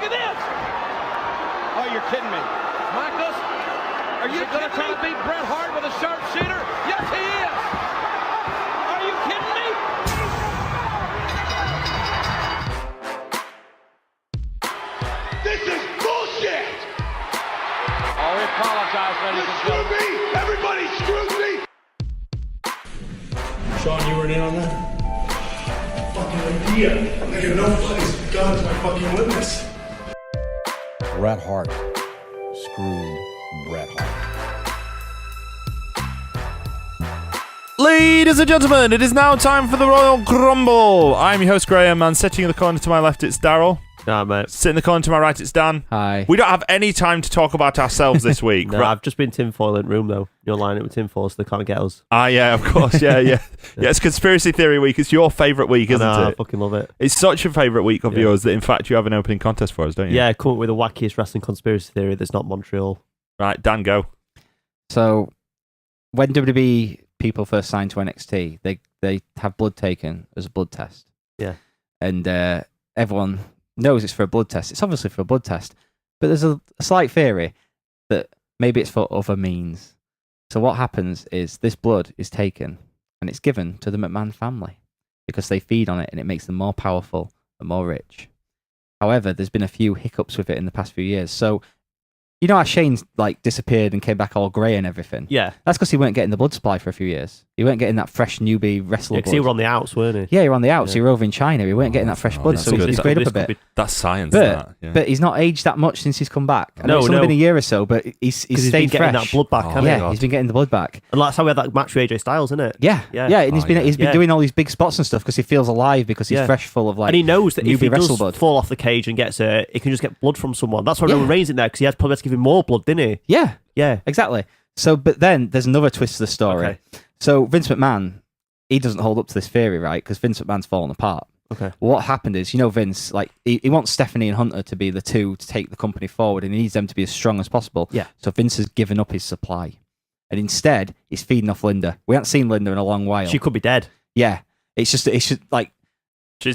at this. Oh, you're kidding me. Marcus, are you going to try to beat Bret Hart with a sharpshooter? Yes, he is. Are you kidding me? This is bullshit! Oh, we apologize, ladies and Screw gentlemen. me! Everybody screw me! Sean, you were in on that? Fucking idea. Nigga, nobody's gun is my fucking witness. Bret Hart screwed Bret Hart. Ladies and gentlemen, it is now time for the Royal Grumble. I'm your host, Graham, and sitting in the corner to my left, it's Daryl. Nah, mate. Sitting in the corner to my right, it's Dan. Hi. We don't have any time to talk about ourselves this week. No, I've just been tinfoil in the room, though. You're lining it with tinfoil, so they can't get us. Yeah, of course, yeah. Yeah, it's Conspiracy Theory Week. It's your favourite week, isn't it? I fucking love it. It's such a favourite week of yours that, in fact, you have an opening contest for us, don't you? Yeah, come up with the wackiest wrestling conspiracy theory that's not Montreal. Right, Dan, go. So, when WWE people first signed to NXT, they have blood taken as a blood test. Yeah. And everyone knows it's for a blood test. It's obviously for a blood test. But there's a slight theory that maybe it's for other means. So what happens is this blood is taken and it's given to the McMahon family because they feed on it and it makes them more powerful and more rich. However, there's been a few hiccups with it in the past few years. So, you know how Shane's disappeared and came back all grey and everything? Yeah. That's because he weren't getting the blood supply for a few years. He weren't getting that fresh newbie wrestler Because blood. he were on the outs, weren't he? Yeah, he were on the outs. He were over in China. He weren't getting that fresh blood, so he's greyed up a bit. That's science, But he's not aged that much since he's come back. I know it's only been a year or so, but he's stayed been getting fresh. that blood back, hasn't he? He's been getting the blood back. And that's how we had that match with AJ Styles, isn't it? Yeah. And he's been doing all these big spots and stuff because he feels alive because he's fresh, full of and he knows that if he does blood. fall off the cage and gets he can just get blood from someone. That's why Roman Reigns in there because he had probably had to give him more blood, didn't he? Yeah, exactly. So, but then there's another twist to the story. Okay. So Vince McMahon, he doesn't hold up to this theory, right? Because Vince McMahon's fallen apart. Okay. What happened is, Vince, he wants Stephanie and Hunter to be the two to take the company forward, and he needs them to be as strong as possible. Yeah. So Vince has given up his supply, and instead he's feeding off Linda. We haven't seen Linda in a long while. She could be dead. Yeah. It's just she's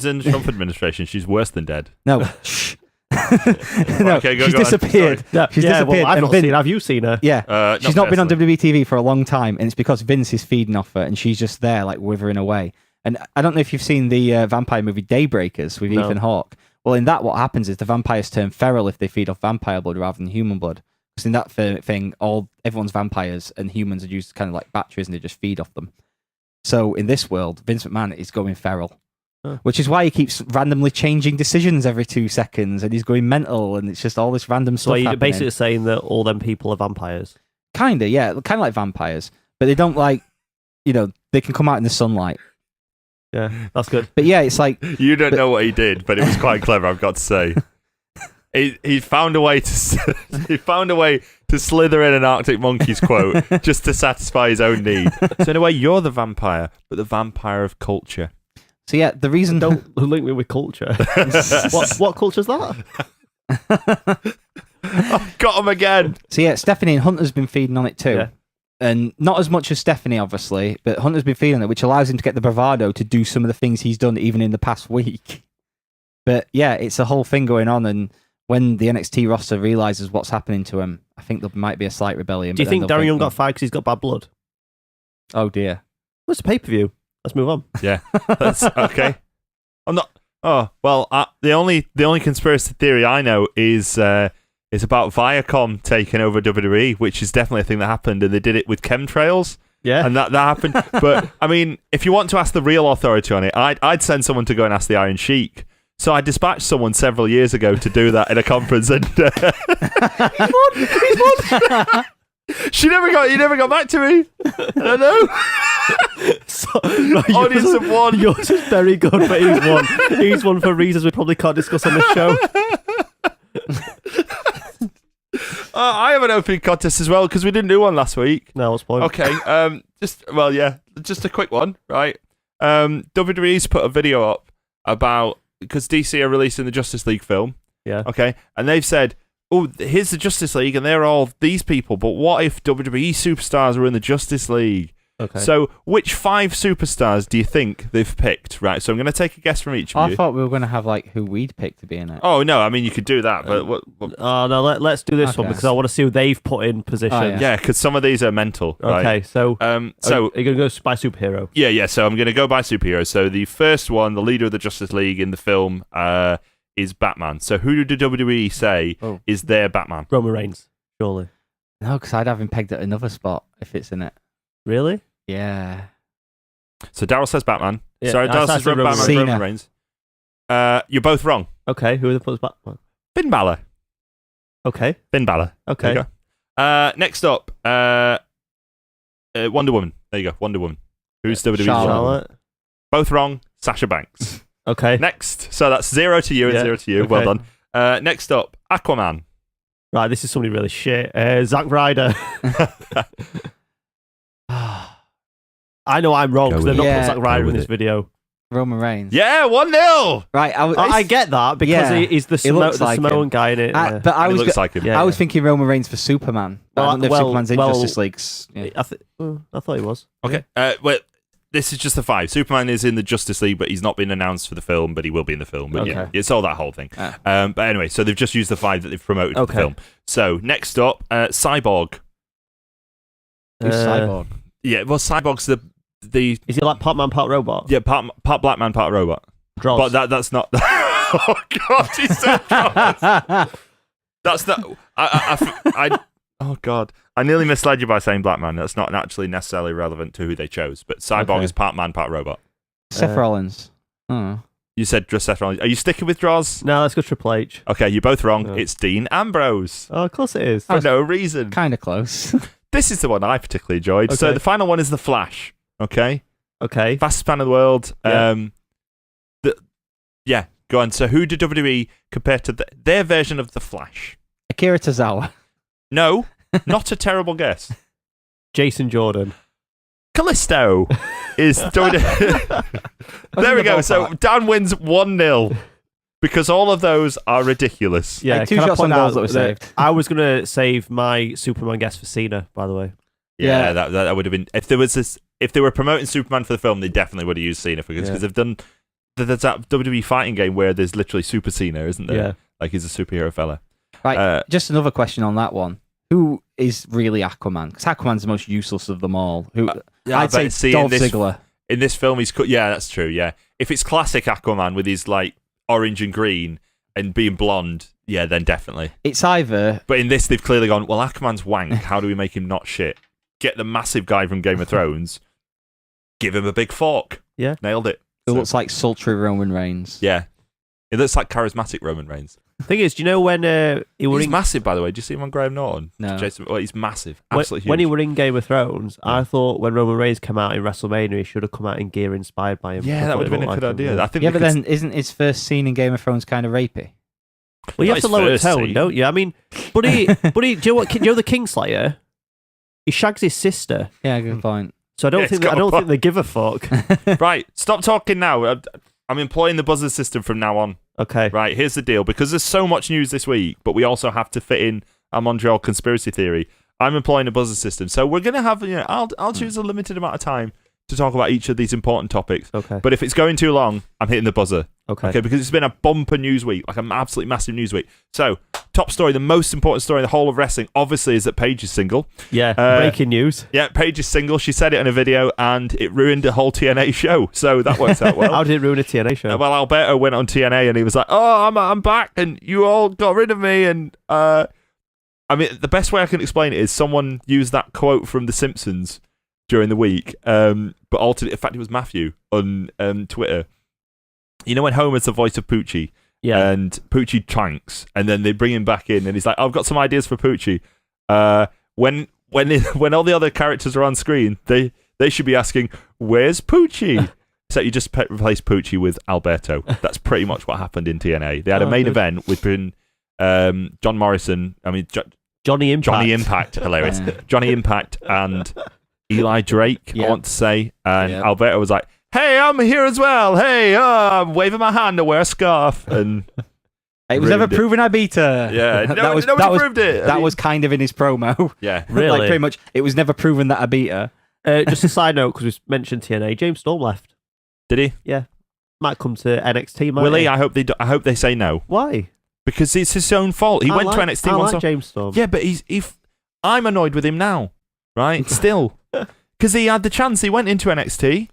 in the Trump administration. She's worse than dead. No. Shh. No, okay, she's disappeared. She's disappeared. Well, I've not Vince, seen her. Have you seen her? Yeah. She's not been on WWE TV for a long time, and it's because Vince is feeding off her, and she's just there, withering away. And I don't know if you've seen the vampire movie Daybreakers with Ethan Hawke. Well, in that, what happens is the vampires turn feral if they feed off vampire blood rather than human blood. Because in that thing, everyone's vampires and humans are used kind of like batteries, and they just feed off them. So in this world, Vince McMahon is going feral. Which is why he keeps randomly changing decisions every 2 seconds, and he's going mental, and it's just all this random stuff. So you're happening. basically saying that all them people are vampires? Kinda, yeah, kind of like vampires, but they don't they can come out in the sunlight. Yeah, that's good. But yeah, it's like you don't know what he did, but it was quite clever. I've got to say, he found a way to slither in an Arctic Monkeys quote just to satisfy his own need. So in a way, you're the vampire, but the vampire of culture. So yeah, the reason don't link me with culture. what culture's that? I've got him again. So yeah, Stephanie and Hunter's been feeding on it too, and not as much as Stephanie, obviously, but Hunter's been feeding on it, which allows him to get the bravado to do some of the things he's done even in the past week. But yeah, it's a whole thing going on, and when the NXT roster realizes what's happening to him, I think there might be a slight rebellion. Do you think Darren Young got fired because he's got bad blood? Oh dear. What's the pay-per-view? Let's move on. Yeah, that's okay. I'm not. Oh well, the only conspiracy theory I know is about Viacom taking over WWE, which is definitely a thing that happened, and they did it with chemtrails. Yeah, and that happened. But I mean, if you want to ask the real authority on it, I'd send someone to go and ask the Iron Sheik. So I dispatched someone several years ago to do that in a conference, and he's won. He never got back to me. I don't know. Audience of one. Yours is very good, but he's won. He's won for reasons we probably can't discuss on this show. I have an opening contest as well because we didn't do one last week. No, what's the point? Okay. Just a quick one, right? WWE's put a video up about because DC are releasing the Justice League film. Yeah. Okay, and they've said, oh, here's the Justice League, and they're all these people, but what if WWE superstars were in the Justice League? Okay. So, which 5 superstars do you think they've picked? Right. So, I'm going to take a guess from each of you. I thought we were going to have like who we'd pick to be in it. Oh no! I mean, you could do that, but what? Oh no, let's do this one Okay. because I want to see who they've put in position. Oh, Yeah, because some of these are mental. Right? Okay, so So are you gonna go by superhero? yeah. So I'm going to go by superhero. So the first one, the leader of the Justice League in the film, is Batman. So who did WWE say is their Batman? Roman Reigns, surely. No, because I'd have him pegged at another spot if it's in it. Really? Yeah. So Daryl says Batman. Yeah, Sorry, Daryl says Roman Batman. Cena. Roman Reigns. You're both wrong. Okay, who are the put as Batman? Finn Balor. Okay, Finn Balor. okay. There you go. Next up, Wonder Woman. There you go, Wonder Woman. Who's WWE's Wonder Woman? Charlotte. Both wrong. Sasha Banks. Okay. Next. So that's 0 to you and 0 to you. Okay. Well done. Next up, Aquaman. Right, this is somebody really shit. Zack Ryder. I know I'm wrong because they've not put Zack Ryder in this video. Roman Reigns. Yeah, 1-0. Right. I get that because he's the, looks like Samoan him. guy in it. But And he looks like him. Yeah. I was thinking Roman Reigns for Superman. But I don't know if Superman's in Justice League's. Yeah. I thought he was. Okay. Well, this is just the 5. Superman is in the Justice League, but he's not been announced for the film, but he will be in the film. But yeah, it's all that whole thing. But anyway, so they've just used the 5 that they've promoted for the film. So next up, Cyborg. Who's Cyborg? Yeah, well, Cyborg's the Is he like part man, part robot? part black man, part robot. Droz. But that's not. Oh God, he said Droz. That's not. Oh God, I nearly misled you by saying black man. That's not actually necessarily relevant to who they chose. But Cyborg is part man, part robot. Seth Rollins. Oh. You said just Seth Rollins. Are you sticking with Droz? No, let's go Triple H. Okay, you're both wrong. It's Dean Ambrose. Oh, of course it is. For no reason. Kind of close. This is the one I particularly enjoyed. Okay. So the final one is The Flash. Okay? Okay. Fastest man in the world. Yeah. Go on. So who did WWE compare to their version of The Flash? Akira Tozawa. No, not a terrible guess. Jason Jordan. Callisto is WWE. There we go. So Dan wins 1-0 because all of those are ridiculous. Yeah, Like 2 can I shots on point goals out that were saved. I was going to save my Superman guess for Cena, by the way. Yeah, that would have been if they were promoting Superman for the film, they definitely would have used Cena because they've done there's that WWE fighting game where there's literally Super Cena, isn't there? Yeah. Like he's a superhero fella. Right. Just another question on that one. Who is really Aquaman? Because Aquaman's the most useless of them all. I'd say Dolph Ziggler. In this film, yeah, that's true. Yeah, if it's classic Aquaman with his like orange and green and being blonde, yeah, then definitely. It's either. But in this, they've clearly gone, well, Aquaman's wank. How do we make him not shit? Get the massive guy from Game of Thrones, give him a big fork. Yeah. Nailed it. It looks like sultry Roman Reigns. Yeah. It looks like charismatic Roman Reigns. The thing is, do you know when he's massive, by the way? Do you see him on Graham Norton? No. Jason, well, he's massive. Absolutely when he huge. were in Game of Thrones, I thought when Roman Reigns came out in WrestleMania, he should have come out in gear inspired by him. Yeah, that would have been a good idea. I think Yeah, but then isn't his first scene in Game of Thrones kind of rapey? Well, you have to lower the tone, scene. don't you? I mean, but do you know what? Do you know the Kingslayer? He shags his sister. Yeah, good point. So I don't think they give a fuck. Right, stop talking now. I'm employing the buzzer system from now on. Okay. Right, here's the deal. Because there's so much news this week, but we also have to fit in our Montreal conspiracy theory, I'm employing a buzzer system. So we're going to have, I'll choose a limited amount of time to talk about each of these important topics. Okay. But if it's going too long, I'm hitting the buzzer. Okay. Because it's been a bumper news week, like an absolutely massive news week. So, top story, the most important story in the whole of wrestling, obviously, is that Paige is single. Yeah, breaking news. Yeah, Paige is single. She said it in a video, and it ruined the whole TNA show. So that works out well. How did it ruin a TNA show? Well, Alberto went on TNA, and he was like, "Oh, I'm back, and you all got rid of me." And I mean, the best way I can explain it is someone used that quote from The Simpsons during the week, but altered it. In fact, it was Matthew on Twitter. You know when Homer's the voice of Poochie, and Poochie tranks, and then they bring him back in, and he's like, "I've got some ideas for Poochie." When all the other characters are on screen, they should be asking, "Where's Poochie?" So you just replace Poochie with Alberto. That's pretty much what happened in TNA. They had a main event with John Morrison. I mean, Johnny Impact. Johnny Impact, hilarious. Johnny Impact and Eli Drake, I want to say. And Alberto was like, "Hey, I'm here as well. Hey, I'm waving my hand to wear a scarf." And it was never proven I beat her. Yeah, nobody proved it. That was kind of in his promo. Yeah, really. Like pretty much, it was never proven that I beat her. Just a side note, because we mentioned TNA, James Storm left. Did he? Yeah. Might come to NXT, might Will he? he? I hope they say no. Why? Because it's his own fault. He went to NXT I once. like James Storm. Yeah, but I'm annoyed with him now, right? Still. Because he had the chance. He went into NXT,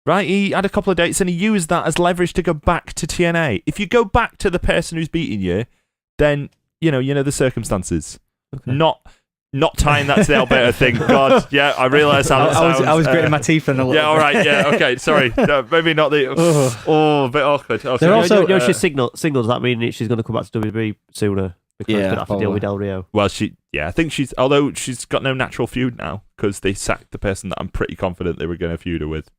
right? He had a couple of dates and he used that as leverage to go back to TNA. If you go back to the person who's beating you, then, you know the circumstances. Okay. Not tying that to the Alberto thing. God, yeah, I realise how that sounds. I was gritting my teeth in a little Yeah, all bit. right, yeah, okay, sorry. No, maybe not the... a bit awkward. Okay. They're also- she's single. Does that mean she's going to come back to WWE sooner? Because she's going to have to deal with Del Rio. Well, I think although she's got no natural feud now, because they sacked the person that I'm pretty confident they were going to feud her with.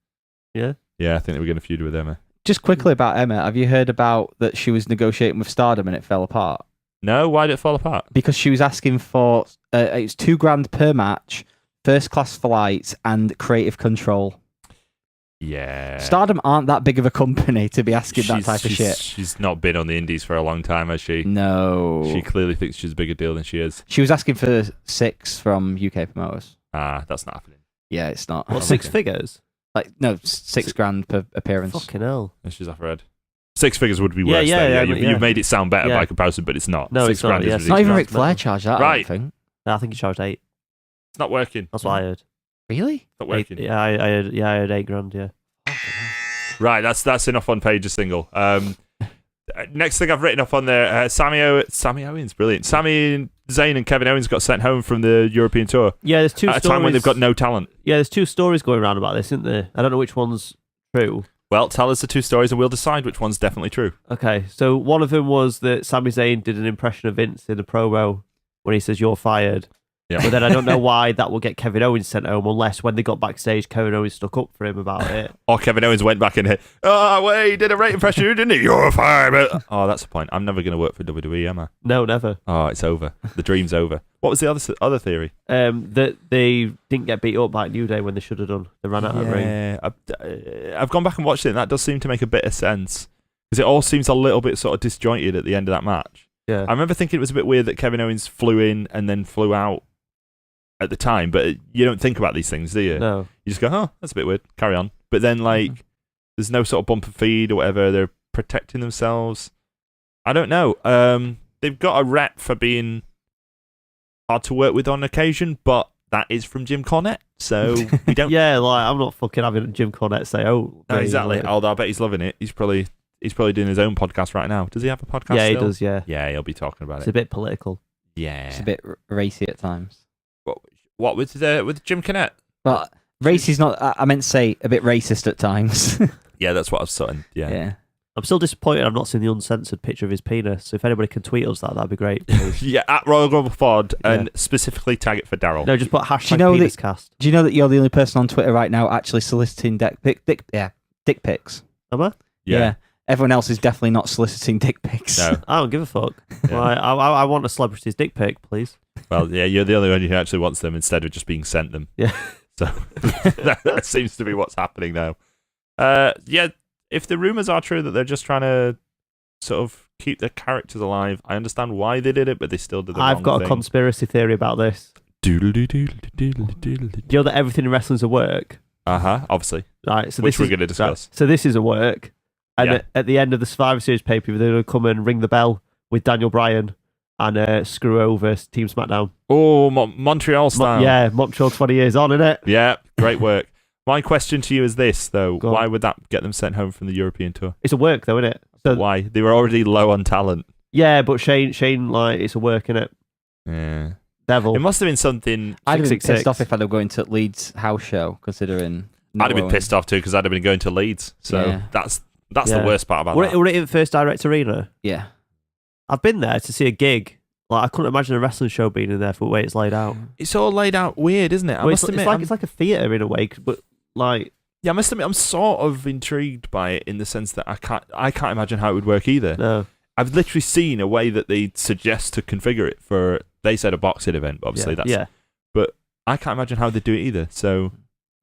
Yeah? Yeah, I think they were going to feud her with Emma. Just quickly about Emma, have you heard about that she was negotiating with Stardom and it fell apart? No, why did it fall apart? Because she was asking for it's $2,000 per match, first class flights, and creative control. Yeah. Stardom aren't that big of a company to be asking that type of shit. She's not been on the indies for a long time, has she? No. She clearly thinks she's a bigger deal than she is. She was asking for 6 from UK promoters. That's not happening. Yeah, it's not. What, 6 figures? Like, no, $6,000 per appearance. Fucking hell. And she's off her head. 6 figures would be worse. Yeah, You've made it sound better by comparison, but it's not. No, 6 it's not, grand yeah. is It's not even ridiculous. Ric Flair charged that, Right. I don't think. No, I think he charged 8. It's not working. That's what I heard. Really? It's not working. Yeah, I heard $8,000, yeah. Right, that's enough on Paige's single. Next thing I've written up on there, Sammy Owens, brilliant. Sami Zayn and Kevin Owens got sent home from the European tour Yeah, there's 2 at a stories. time when they've got no talent. Yeah, there's 2 stories going around about this, isn't there? I don't know which one's true. Well, tell us the 2 stories and we'll decide which one's definitely true. Okay, so one of them was that Sami Zayn did an impression of Vince in the promo when he says, "You're fired." Yeah. But then I don't know why that will get Kevin Owens sent home unless when they got backstage, Kevin Owens stuck up for him about it. Or Kevin Owens went back and hit, wait, he did a great impression, didn't he? You're fired. Oh, that's the point. I'm never going to work for WWE, am I? No, never. Oh, it's over. The dream's over. What was the other theory? That they didn't get beat up by New Day when they should have done. They ran out of the ring. Yeah, I've gone back and watched it, and that does seem to make a bit of sense. Because it all seems a little bit sort of disjointed at the end of that match. Yeah. I remember thinking it was a bit weird that Kevin Owens flew in and then flew out at the time, but you don't think about these things, do you? No. You just go, oh, that's a bit weird, carry on. But then, there's no sort of bump and feed or whatever, they're protecting themselves. I don't know. They've got a rep for being hard to work with on occasion, but that is from Jim Cornette, so we don't... Yeah, I'm not fucking having Jim Cornette say, No, exactly. Although I bet he's loving it. He's probably doing his own podcast right now. Does he have a podcast Yeah, still? he does, yeah. Yeah, he'll be talking about It's it. a bit political. Yeah. It's a bit racy at times. What with Jim Cornette? But racy's not... I meant to say a bit racist at times. Yeah, that's what I was saying. Yeah. I'm still disappointed I've not seen the uncensored picture of his penis. So if anybody can tweet us that'd be great. Please. Yeah, at Royal Grumble Pod, and specifically tag it for Daryl. No, just put hashtag peniscast. Do you know that you're the only person on Twitter right now actually soliciting dick pics? Am I? Yeah. Everyone else is definitely not soliciting dick pics. No. I don't give a fuck. Yeah. I want a celebrity's dick pic, please. Well, yeah, you're the only one who actually wants them instead of just being sent them. Yeah. So that seems to be what's happening now. Yeah, if the rumours are true that they're just trying to sort of keep their characters alive, I understand why they did it, but they still did the wrong I've got thing. a conspiracy theory about this. You know that everything in wrestling's a work? Obviously. Right, so Which we're going to discuss. Right, so this is a work. And Yeah. at the end of the Survivor Series pay-per-view, they're going to come and ring the bell with Daniel Bryan and screw over Team SmackDown. Oh, Montreal style. Yeah, Montreal 20 years on, innit? Yeah, great work. My question to you is this, though. Go on. Why would that get them sent home from the European tour? It's a work, though, innit? So, Why? They were already low on talent. yeah, but Shane, it's a work, innit? Yeah. Devil. It must have been something... I'd have been 666. pissed off if I'd have going to Leeds house show, considering... I'd have been pissed off too because I'd have been going to Leeds. So Yeah. that's Yeah. the worst part about Were that. it in First Direct Arena? Yeah. I've been there to see a gig. I couldn't imagine a wrestling show being in there for the way it's laid out. It's all laid out weird, isn't it? I Well, must admit, it's like a theatre in a way, but I must admit, I'm sort of intrigued by it in the sense that I can't imagine how it would work either. no. I've literally seen a way that they suggest to configure it for. They said a boxing event, but obviously that's. Yeah. But I can't imagine how they do it either. So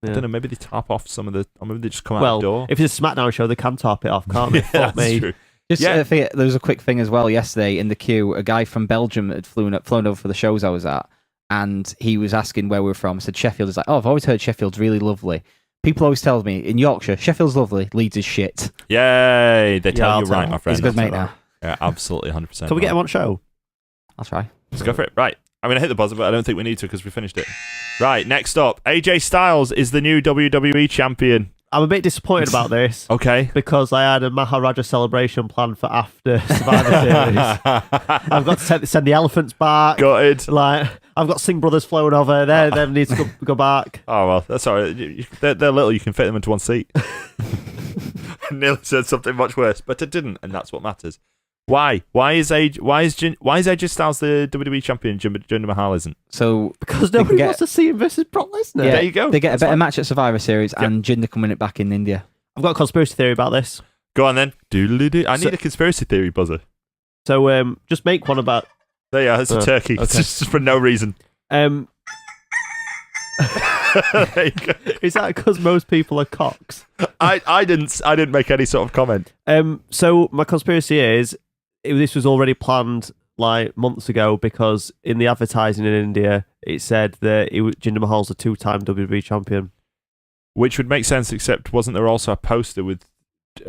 I Yeah. don't know. Maybe they top off some of the. Or maybe they just come out the door. If it's a SmackDown show, they can top it off, can't they? Yeah, Fuck that's me. true. Just Yeah. there was a quick thing as well yesterday in the queue. A guy from Belgium had flown over for the shows I was at, and he was asking where we were from. I said Sheffield. He's like, oh, I've always heard Sheffield's really lovely. People always tell me in Yorkshire, Sheffield's lovely, Leeds is shit. Yay! They tell I'll you tell right, him. my friend. He's a good mate now. Yeah, absolutely, 100%. Can we get him on show? I'll try. Let's go for it. Right. I'm going to hit the buzzer, but I don't think we need to because we finished it. Right, next up, AJ Styles is the new WWE champion. I'm a bit disappointed about this. Okay. Because I had a Maharaja celebration planned for after Survivor Series. I've got to send the elephants back. Got it. Like, I've got Singh Brothers flowing over. They need to go back. Oh, well, that's all right. They're little. You can fit them into one seat. I nearly said something much worse, but I didn't, and that's what matters. Why? Why is AJ Styles the WWE champion? Jinder Mahal isn't. So Because nobody wants to see him versus Brock Lesnar. yeah, There you go. They get a That's better fine. match at Survivor Series, and Jinder can win it back in India. I've got a conspiracy theory about this. Go on then. Doodly-doo. I need a conspiracy theory buzzer. So just make one about... There you are. It's a turkey. It's just for no reason. Um, There you go. is that because most people are cocks? I didn't make any sort of comment. So my conspiracy is this was already planned like months ago because in the advertising in India it said that Jinder Mahal's a 2-time WWE champion. Which would make sense, except wasn't there also a poster with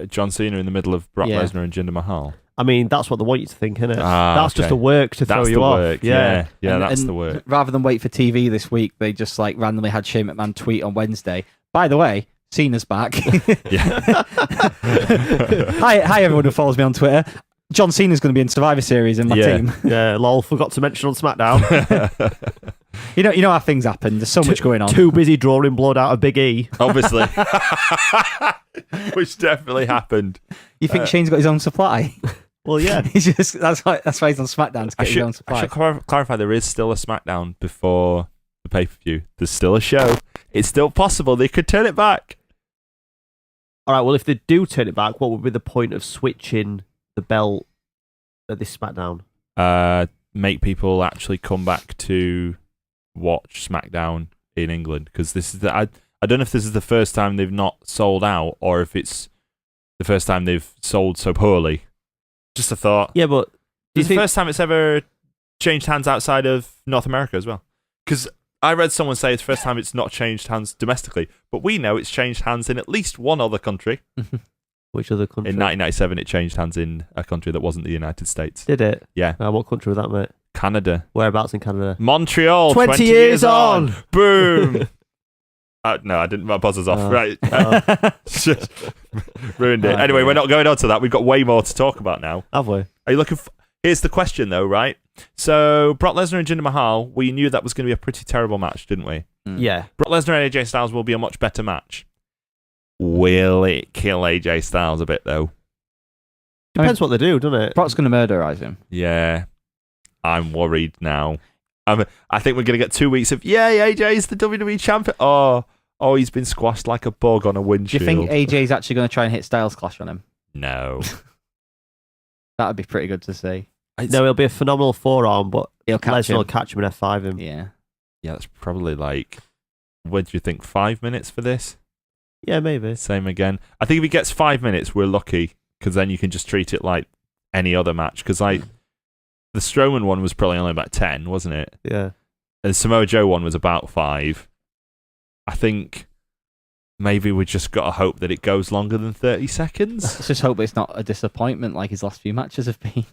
John Cena in the middle of Brock Lesnar and Jinder Mahal? I mean, that's what they want you to think, isn't it? That's just the work to throw that's you the off. work. Yeah, that's the work. Rather than wait for TV this week, they just like randomly had Shane McMahon tweet on Wednesday. By the way, Cena's back. Yeah. Hi everyone who follows me on Twitter. John Cena's going to be in Survivor Series in my team. Yeah, lol, forgot to mention on SmackDown. You know how things happen. There's so much going on. Too busy drawing blood out of Big E. Obviously. Which definitely happened. You think Shane's got his own supply? Well, yeah. That's why he's on SmackDown to get his own I supply. should clarify, there is still a SmackDown before the pay-per-view. There's still a show. It's still possible. They could turn it back. All right, well, if they do turn it back, what would be the point of switching the belt at this SmackDown? Make people actually come back to watch SmackDown in England, because this is I don't know if this is the first time they've not sold out or if it's the first time they've sold so poorly. Just a thought. Yeah, but It's the first time it's ever changed hands outside of North America as well. Because I read someone say it's the first time it's not changed hands domestically, but we know it's changed hands in at least one other country. Which other country? In 1997, it changed hands in a country that wasn't the United States. Did it? Yeah. What country was that, mate? Canada. Whereabouts in Canada? Montreal. 20 years on. Boom. No, I didn't. My buzzer's off. Right. Just ruined it. Anyway, we're not going on to that. We've got way more to talk about now. Have we? Are you looking for... Here's the question, though, right? So, Brock Lesnar and Jinder Mahal, we knew that was going to be a pretty terrible match, didn't we? Yeah. Brock Lesnar and AJ Styles will be a much better match. Will it kill AJ Styles a bit, though? Depends what they do, doesn't it? Brock's going to murderize him. Yeah. I'm worried now. I think we're going to get 2 weeks of, yay, AJ's the WWE champion. Oh, he's been squashed like a bug on a Do windshield. you think AJ's actually going to try and hit Styles Clash on him? No. That would be pretty good to see. No, it'll be a phenomenal forearm, but He'll catch Lesnar will him. catch him and F5 him. Yeah. Yeah, that's probably like, what do you think, 5 minutes for this? Yeah, maybe. Same again. I think if he gets 5 minutes, we're lucky, because then you can just treat it like any other match. Because like the Strowman one was probably only about 10, wasn't it? Yeah. And Samoa Joe one was about 5. I think maybe we just got to hope that it goes longer than 30 seconds. Let's just hope it's not a disappointment like his last few matches have been.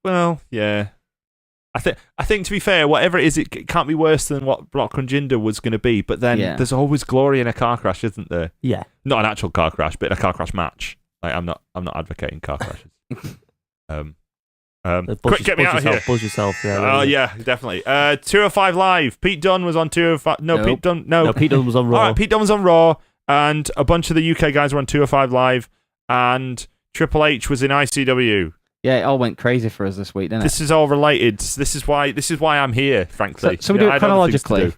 Well, yeah. I think to be fair, whatever it is, it can't be worse than what Brock and Jinder was going to be. But then there's always glory in a car crash, isn't there? Yeah. Not an actual car crash, but a car crash match. Like I'm not advocating car crashes. Quick, get me out of here. Buzz yourself. Yeah. Oh yeah, definitely. 205 Live. Pete Dunne was on 205. No, Nope. Pete Dunne. No, Pete Dunne was on Raw. All right, Pete Dunne was on Raw, and a bunch of the UK guys were on 205 Live, and Triple H was in ICW. Yeah, it all went crazy for us this week, didn't it? This is all related. This is why I'm here, frankly. So we do it chronologically.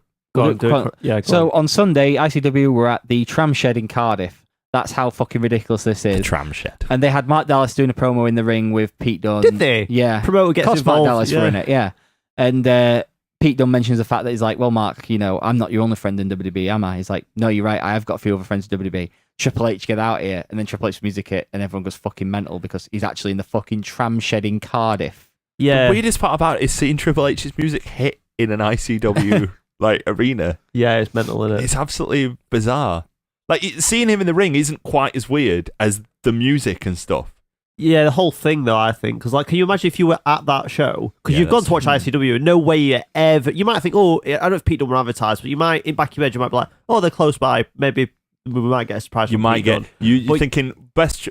Yeah, so on Sunday, ICW were at the Tram Shed in Cardiff. That's how fucking ridiculous this is. The Tram Shed. And they had Mark Dallas doing a promo in the ring with Pete Dunne. Did they? Yeah. Promoter gets Mark involved. Dallas were in it, yeah. And Pete Dunne mentions the fact that he's like, well, Mark, I'm not your only friend in WWE, am I? He's like, no, you're right. I have got a few other friends in WWE. Triple H, get out here. And then Triple H's music hit, and everyone goes fucking mental because he's actually in the fucking Tram Shed in Cardiff. Yeah. The weirdest part about it is seeing Triple H's music hit in an ICW like arena. Yeah, it's mental, isn't it? It's absolutely bizarre. Like seeing him in the ring isn't quite as weird as the music and stuff. Yeah, the whole thing though, I think, because like, can you imagine if you were at that show? Because Yeah, you've gone that's to watch ICW, and no way you ever. You might think, oh, I don't know if Pete Dunne were advertised, but you might, in back of your head, you might be like, oh, they're close by. Maybe we might get a surprise. You from might Pete get Dunne. you're thinking best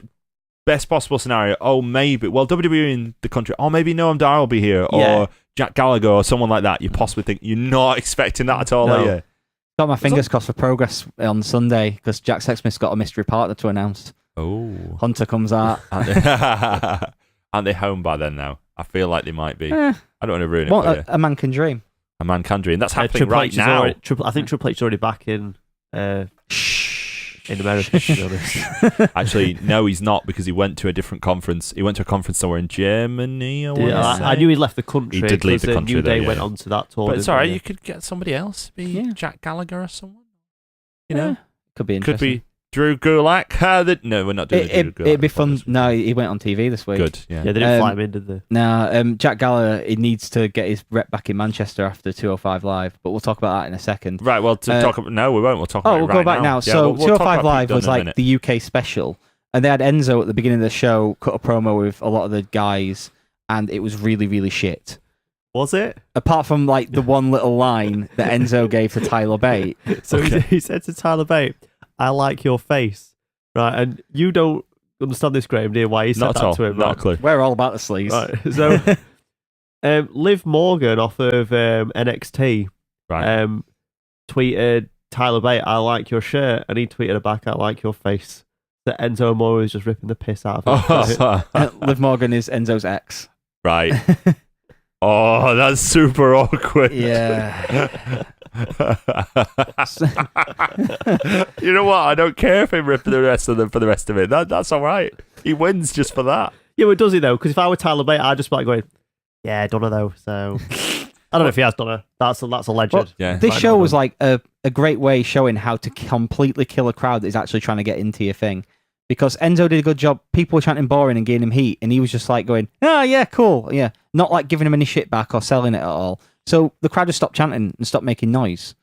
possible scenario. Oh, maybe. Well, WWE in the country. Oh, maybe Noam Dar will be here, Yeah. or Jack Gallagher, or someone like that. You possibly think you're not expecting that at all, No. are you? Got my fingers crossed for progress on Sunday because Jack Sexsmith's got a mystery partner to announce. Oh, Hunter comes out. aren't they home by then? Now I feel like they might be. I don't want to ruin it for you. A man can dream. A man can dream. That's happening Triple right H is now. I think Triple H is already back in America, to be honest. Actually, no, he's not because he went to a different conference. He went to a conference somewhere in Germany. I knew he left the country. He did leave the because country New though, Day yeah. went on to that tour. But it's didn't alright. they? You could get somebody else. Be Yeah. Jack Gallagher or someone. You know, Could be could interesting. be Drew Gulak. No, we're not doing the Drew Gulak. It'd be fun. Report. No, he went on TV this week. Good. Yeah. Yeah, they didn't fly him in, did they? Now, Jack Gallagher, he needs to get his rep back in Manchester after 205 Live, but we'll talk about that in a second. Right. Well, to talk about no, we won't. We'll talk. Oh, about we'll it right go back now. Yeah, So we'll talk 205 about Live Pete was Dunne in a like minute. the UK special, and they had Enzo at the beginning of the show cut a promo with a lot of the guys, and it was really, really shit. Was it? Apart from like the one little line that Enzo gave to Tyler Bate. So he said to Tyler Bate, "I like your face." Right, and you don't understand this, Graham, do you? Why he said Not at that all. to him? Not a Right? clue. We're all about the sleaze. Right. So, Liv Morgan off of NXT Right. tweeted Tyler Bate, "I like your shirt," and he tweeted her back, "I like your face." That Enzo Amore was just ripping the piss out of him. Liv Morgan is Enzo's ex. Right. Oh, that's super awkward. Yeah. You know what? I don't care if he ripped the rest of them for the rest of it. That's all right. He wins just for that. Yeah, but does he though? Because if I were Tyler Bate, I'd just be like going, "Yeah, done her though." So I don't know if he has done her. That's a legend. Well, Yeah. this Might show not was have. like a great way showing how to completely kill a crowd that is actually trying to get into your thing. Because Enzo did a good job. People were chanting boring and giving him heat, and he was just like going, "Oh yeah, cool, yeah," not like giving him any shit back or selling it at all. So the crowd just stopped chanting and stopped making noise.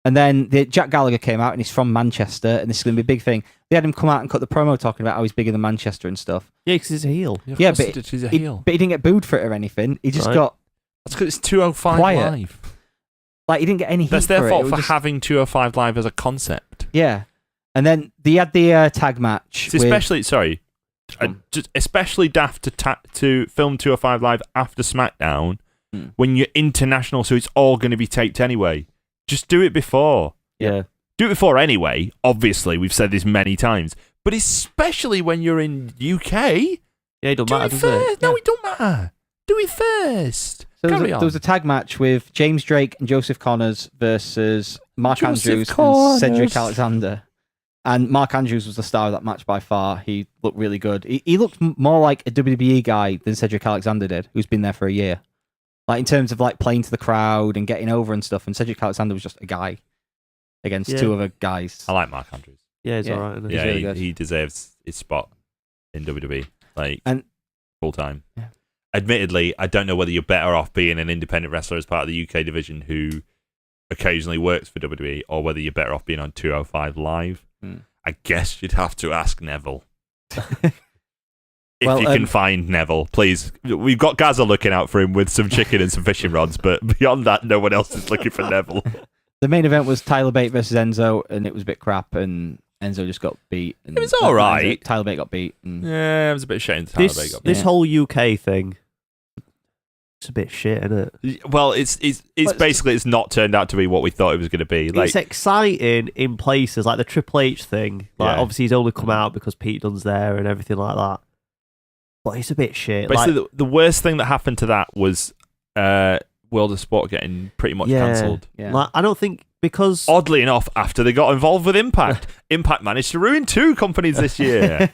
And then Jack Gallagher came out, and he's from Manchester, and this is going to be a big thing. They had him come out and cut the promo talking about how he's bigger than Manchester and stuff. Yeah, because he's a heel. Yeah, but she's a he, heel. but he didn't get booed for it or anything. He just Right. got That's because it's 205 Quiet. Live. like he didn't get any heat That's for their it. fault It was for just- having 205 Live as a concept. Yeah, and then they had the tag match. It's with- especially just especially daft to film 205 Live after SmackDown when you're international, so it's all going to be taped anyway. Just do it before. Yeah. Do it before anyway. Obviously, we've said this many times, but especially when you're in UK, Yeah, it don't do matter, it does first. it? No, it don't matter. Do it first. So Carry there was a tag match with James Drake and Joseph Connors versus Mark Joseph Andrews Connors. and Cedric Alexander. And Mark Andrews was the star of that match by far. He looked really good. He looked more like a WWE guy than Cedric Alexander did, who's been there for a year. Like in terms of like playing to the crowd and getting over and stuff. And Cedric Alexander was just a guy against two other guys. I like Mark Andrews. Yeah, it's Yeah. alright. isn't it? Yeah, really good. he deserves his spot in WWE, like And- full time. Yeah. Admittedly, I don't know whether you're better off being an independent wrestler as part of the UK division who occasionally works for WWE, or whether you're better off being on 205 Live. I guess you'd have to ask Neville. If Well, you can find Neville, please. We've got Gaza looking out for him with some chicken and some fishing rods, but beyond that, no one else is looking for Neville. The main event was Tyler Bate versus Enzo, and it was a bit crap, and Enzo just got beat. And It was all right. Tyler Bate got beat. And Yeah, it was a bit ashamed. Tyler Bate got This Yeah. whole UK thing, it's a bit shit, isn't it? Well, it's basically it's not turned out to be what we thought it was going to be. Like, It's exciting in places like the Triple H thing. Like, Yeah. obviously, he's only come out because Pete Dunne's there and everything like that. But it's a bit shit. basically, Like, the worst thing that happened to that was World of Sport getting pretty much Yeah. cancelled. yeah. like, I don't think because Oddly enough, after they got involved with Impact, Impact managed to ruin two companies this year.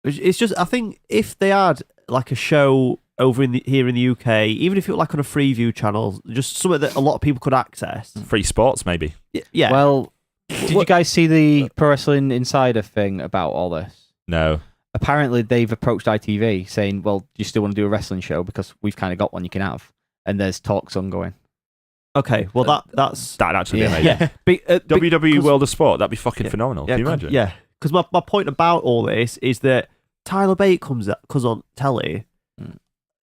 it's just, I think if they had like a show over here in the UK, even if it was like on a Freeview channel, just something that a lot of people could access. Free sports, maybe. Yeah. Well, did you guys see the Pro Wrestling Insider thing about all this? No. Apparently, they've approached ITV saying, well, do you still want to do a wrestling show? Because we've kind of got one you can have. And there's talks ongoing. Okay, well that'd actually be amazing. Yeah. WWE World of Sport, that'd be fucking phenomenal. Can you imagine? Yeah, because my point about all this is that Tyler Bate comes on telly.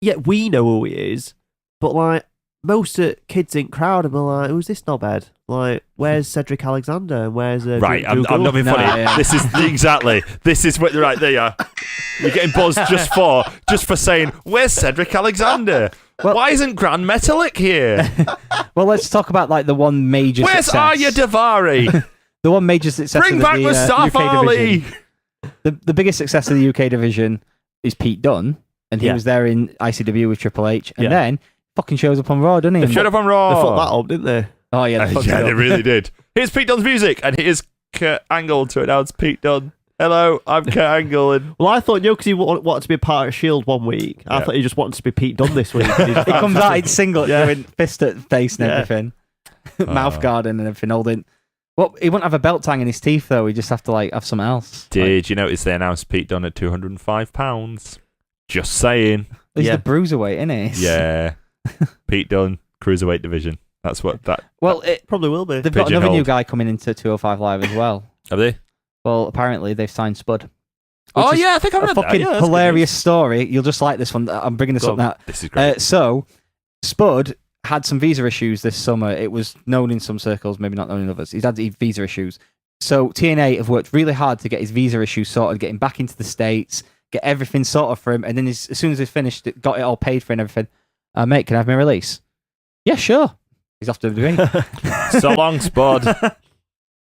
Yeah, we know who he is, but like most kids in crowd are like, "Who's this knobhead? Like, where's Cedric Alexander? And where's right? Drew I'm not being funny. yeah. This is exactly. This is what right there. You are. You're getting buzzed just for saying, "Where's Cedric Alexander? Well, why isn't Grand Metalik here? Well, let's talk about like the one major. Where's success. Arya Davari? The one major success. Bring of back the, Mustafa UK Ali." division. The biggest success of the UK division is Pete Dunne, and he was there in ICW with Triple H, and then fucking shows up on Raw, doesn't he? They showed up on Raw. They fucked that up, didn't they? Oh yeah, They really did. Here's Pete Dunne's music, and here's Kurt Angle to announce Pete Dunne. Hello, I'm Kurt Angle. And Well, I thought, because he wanted to be a part of Shield one week, I thought he just wanted to be Pete Dunne this week. He comes out in singlet, doing fist at face and Yeah. everything, mouth guard and everything, holding. Well, he wouldn't have a belt tang in his teeth though. He'd just have to like have something else. Did you notice they announced Pete Dunne at 205 pounds? Just saying. He's the bruiserweight, isn't he? Yeah. Pete Dunne, cruiserweight division. That's what that. Well, it probably will be. They've got another Pigeonholed. new guy coming into 205 Live as well. Have they? Well, apparently they've signed Spud. Oh Which is yeah, I think I a read that. fucking Yeah, that's good hilarious news. story. You'll just like this one. I'm bringing this up now. This is great. So, Spud had some visa issues this summer. It was known in some circles, maybe not known in others. He's had visa issues. So TNA have worked really hard to get his visa issues sorted, get him back into the States, get everything sorted for him. And then as soon as they finished it, got it all paid for and everything, mate, can I have my release? Yeah, sure. He's off to the WWE. So long, Spud.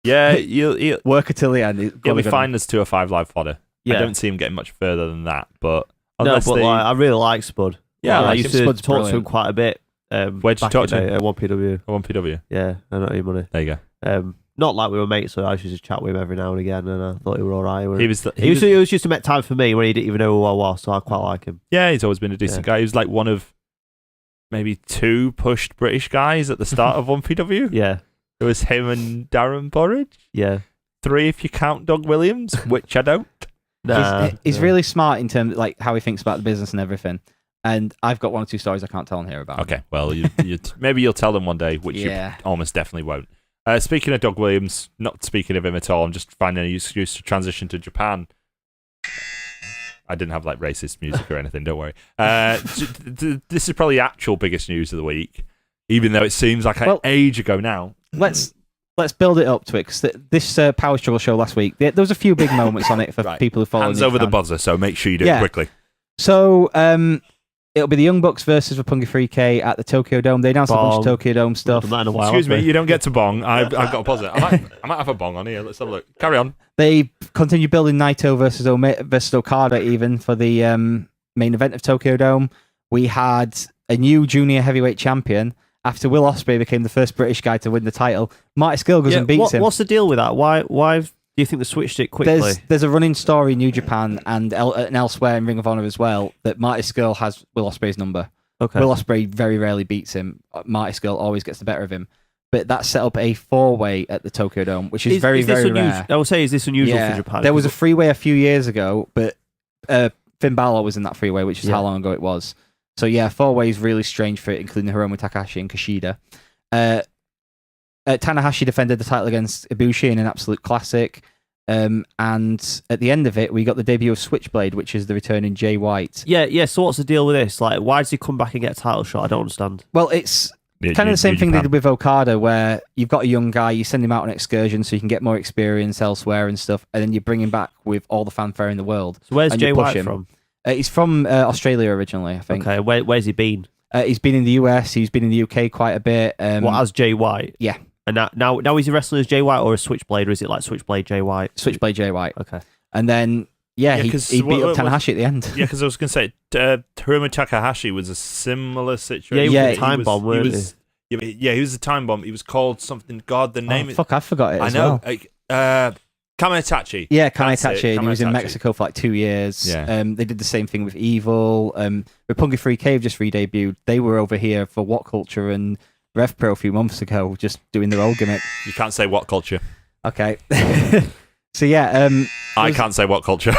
Yeah, you'll Work until the end. he'll be fine as 205 Live fodder. Yeah. I don't see him getting much further than that, but No, unless but they, like, I really like Spud. Yeah, Like, I I like used him. to Spud's talk to him brilliant. quite a bit. Where'd you back talk in to him? the day At 1PW. I want PW. Yeah, I know your money. There you go. Not like we were mates, so I used to just chat with him every now and again, and I thought he was alright. He was. It was just a met time for me when he didn't even know who I was, so I quite like him. Yeah, he's always been a decent guy. He was like one of maybe two pushed British guys at the start of 1PW. Yeah, It was him and Darren Burridge. yeah. 3 if you count Doug Williams, which I don't. He's really smart in terms of like how he thinks about the business and everything. And I've got 1 or 2 stories I can't tell on here about. Okay, well, maybe you'll tell them one day, which you almost definitely won't. Speaking of Doug Williams, not speaking of him at all, I'm just finding an excuse to transition to Japan. I didn't have like racist music or anything, don't worry. This is probably the actual biggest news of the week, even though it seems like an age ago now. Let's build it up to it, because this Power Struggle show last week, there was a few big moments on it for people who follow. Hands over the buzzer, so make sure you do it quickly. So it'll be the Young Bucks versus Roppongi 3K at the Tokyo Dome. They announced a bunch of Tokyo Dome stuff. Excuse me, you don't get to bong. I've got to pause it. I might have a bong on here. Let's have a look. Carry on. They continue building Naito versus Okada even for the main event of Tokyo Dome. We had a new junior heavyweight champion after Will Ospreay became the first British guy to win the title. Marty Scurll goes and beats him. What's the deal with that? Why do you think they switched it quickly? There's a running story in New Japan and elsewhere in Ring of Honor as well that Marty Scurll has Will Ospreay's number. Okay. Will Ospreay very rarely beats him. Marty Scurll always gets the better of him. But that set up a 4-way at the Tokyo Dome, which is very, very rare. I would say, is this unusual for Japan? There was a 3-way a few years ago, but Finn Balor was in that 3-way, which is how long ago it was. So yeah, 4-way is really strange for it, including Hiromu Takahashi and Kushida. Tanahashi defended the title against Ibushi in an absolute classic. And at the end of it, we got the debut of Switchblade, which is the returning Jay White. Yeah. So what's the deal with this? Like, why does he come back and get a title shot? I don't understand. Well, it's kind of the same thing they did with Okada, where you've got a young guy, you send him out on excursion so you can get more experience elsewhere and stuff, and then you bring him back with all the fanfare in the world. So where's Jay White from? He's from Australia originally, I think. Okay, where's he been? He's been in the US, he's been in the UK quite a bit. As Jay White? Yeah. And now is he wrestling as Jay White or a Switchblade, or is it like Switchblade Jay White? Switchblade Jay White. Okay. And then, he beat up Tanahashi at the end. Yeah, because I was going to say, Hiromu Takahashi was a similar situation. Yeah, he was a time bomb, weren't he? Yeah, he was a time bomb. He was called something, God, the name... I forgot it I as know. well. Kamitachi. Yeah, Kamitachi, and he was in Mexico for like 2 years. Yeah. They did the same thing with Evil. Roppongi 3K have just re-debuted. They were over here for What Culture and Rev Pro a few months ago, just doing their old gimmick. You can't say What Culture. Okay. So yeah, I can't say What Culture.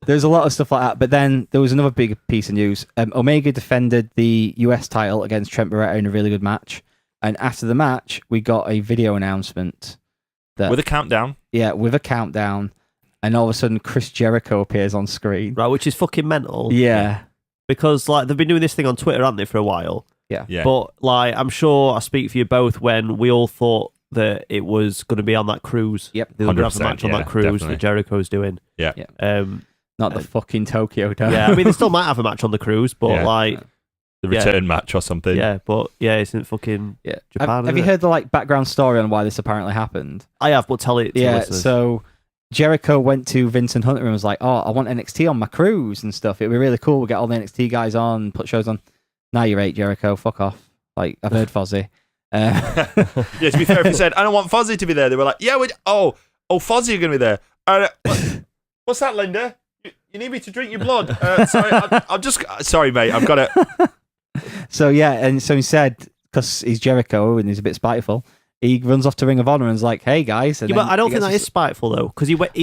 There's a lot of stuff like that. But then there was another big piece of news. Omega defended the US title against Trent Barreta in a really good match. And after the match, we got a video announcement. With a countdown. Yeah, with a countdown. And all of a sudden, Chris Jericho appears on screen. Right, which is fucking mental. Yeah. Because like they've been doing this thing on Twitter, haven't they, for a while? Yeah. But like, I'm sure I speak for you both when we all thought that it was going to be on that cruise. Yep. They were going to have a match on yeah, that cruise definitely. that Jericho's doing. Yeah. Not the fucking Tokyo Dome. Yeah, I mean, they still might have a match on the cruise, but Yeah. like, The return match or something. yeah, but yeah, it's in fucking Yeah. Japan. Have you heard the like background story on why this apparently happened? I have, but tell it to Yeah, listeners. so Jericho went to Vince and Hunter and was like, "Oh, I want NXT on my cruise and stuff. It'd be really cool. We'll get all the NXT guys on, put shows on." Now you're 8, Jericho. Fuck off. Like, I've heard Fozzy. Yeah, to be fair, if he said, I don't want Fozzy to be there, they were like, yeah, Fozzy, you're going to be there. What's that, Linda? You need me to drink your blood? Sorry, I'm just... Sorry, mate, I've got it. So, yeah, and so he said, because he's Jericho and he's a bit spiteful, he runs off to Ring of Honor and is like, "Hey, guys." And yeah, but I don't think that is spiteful, though, because he went to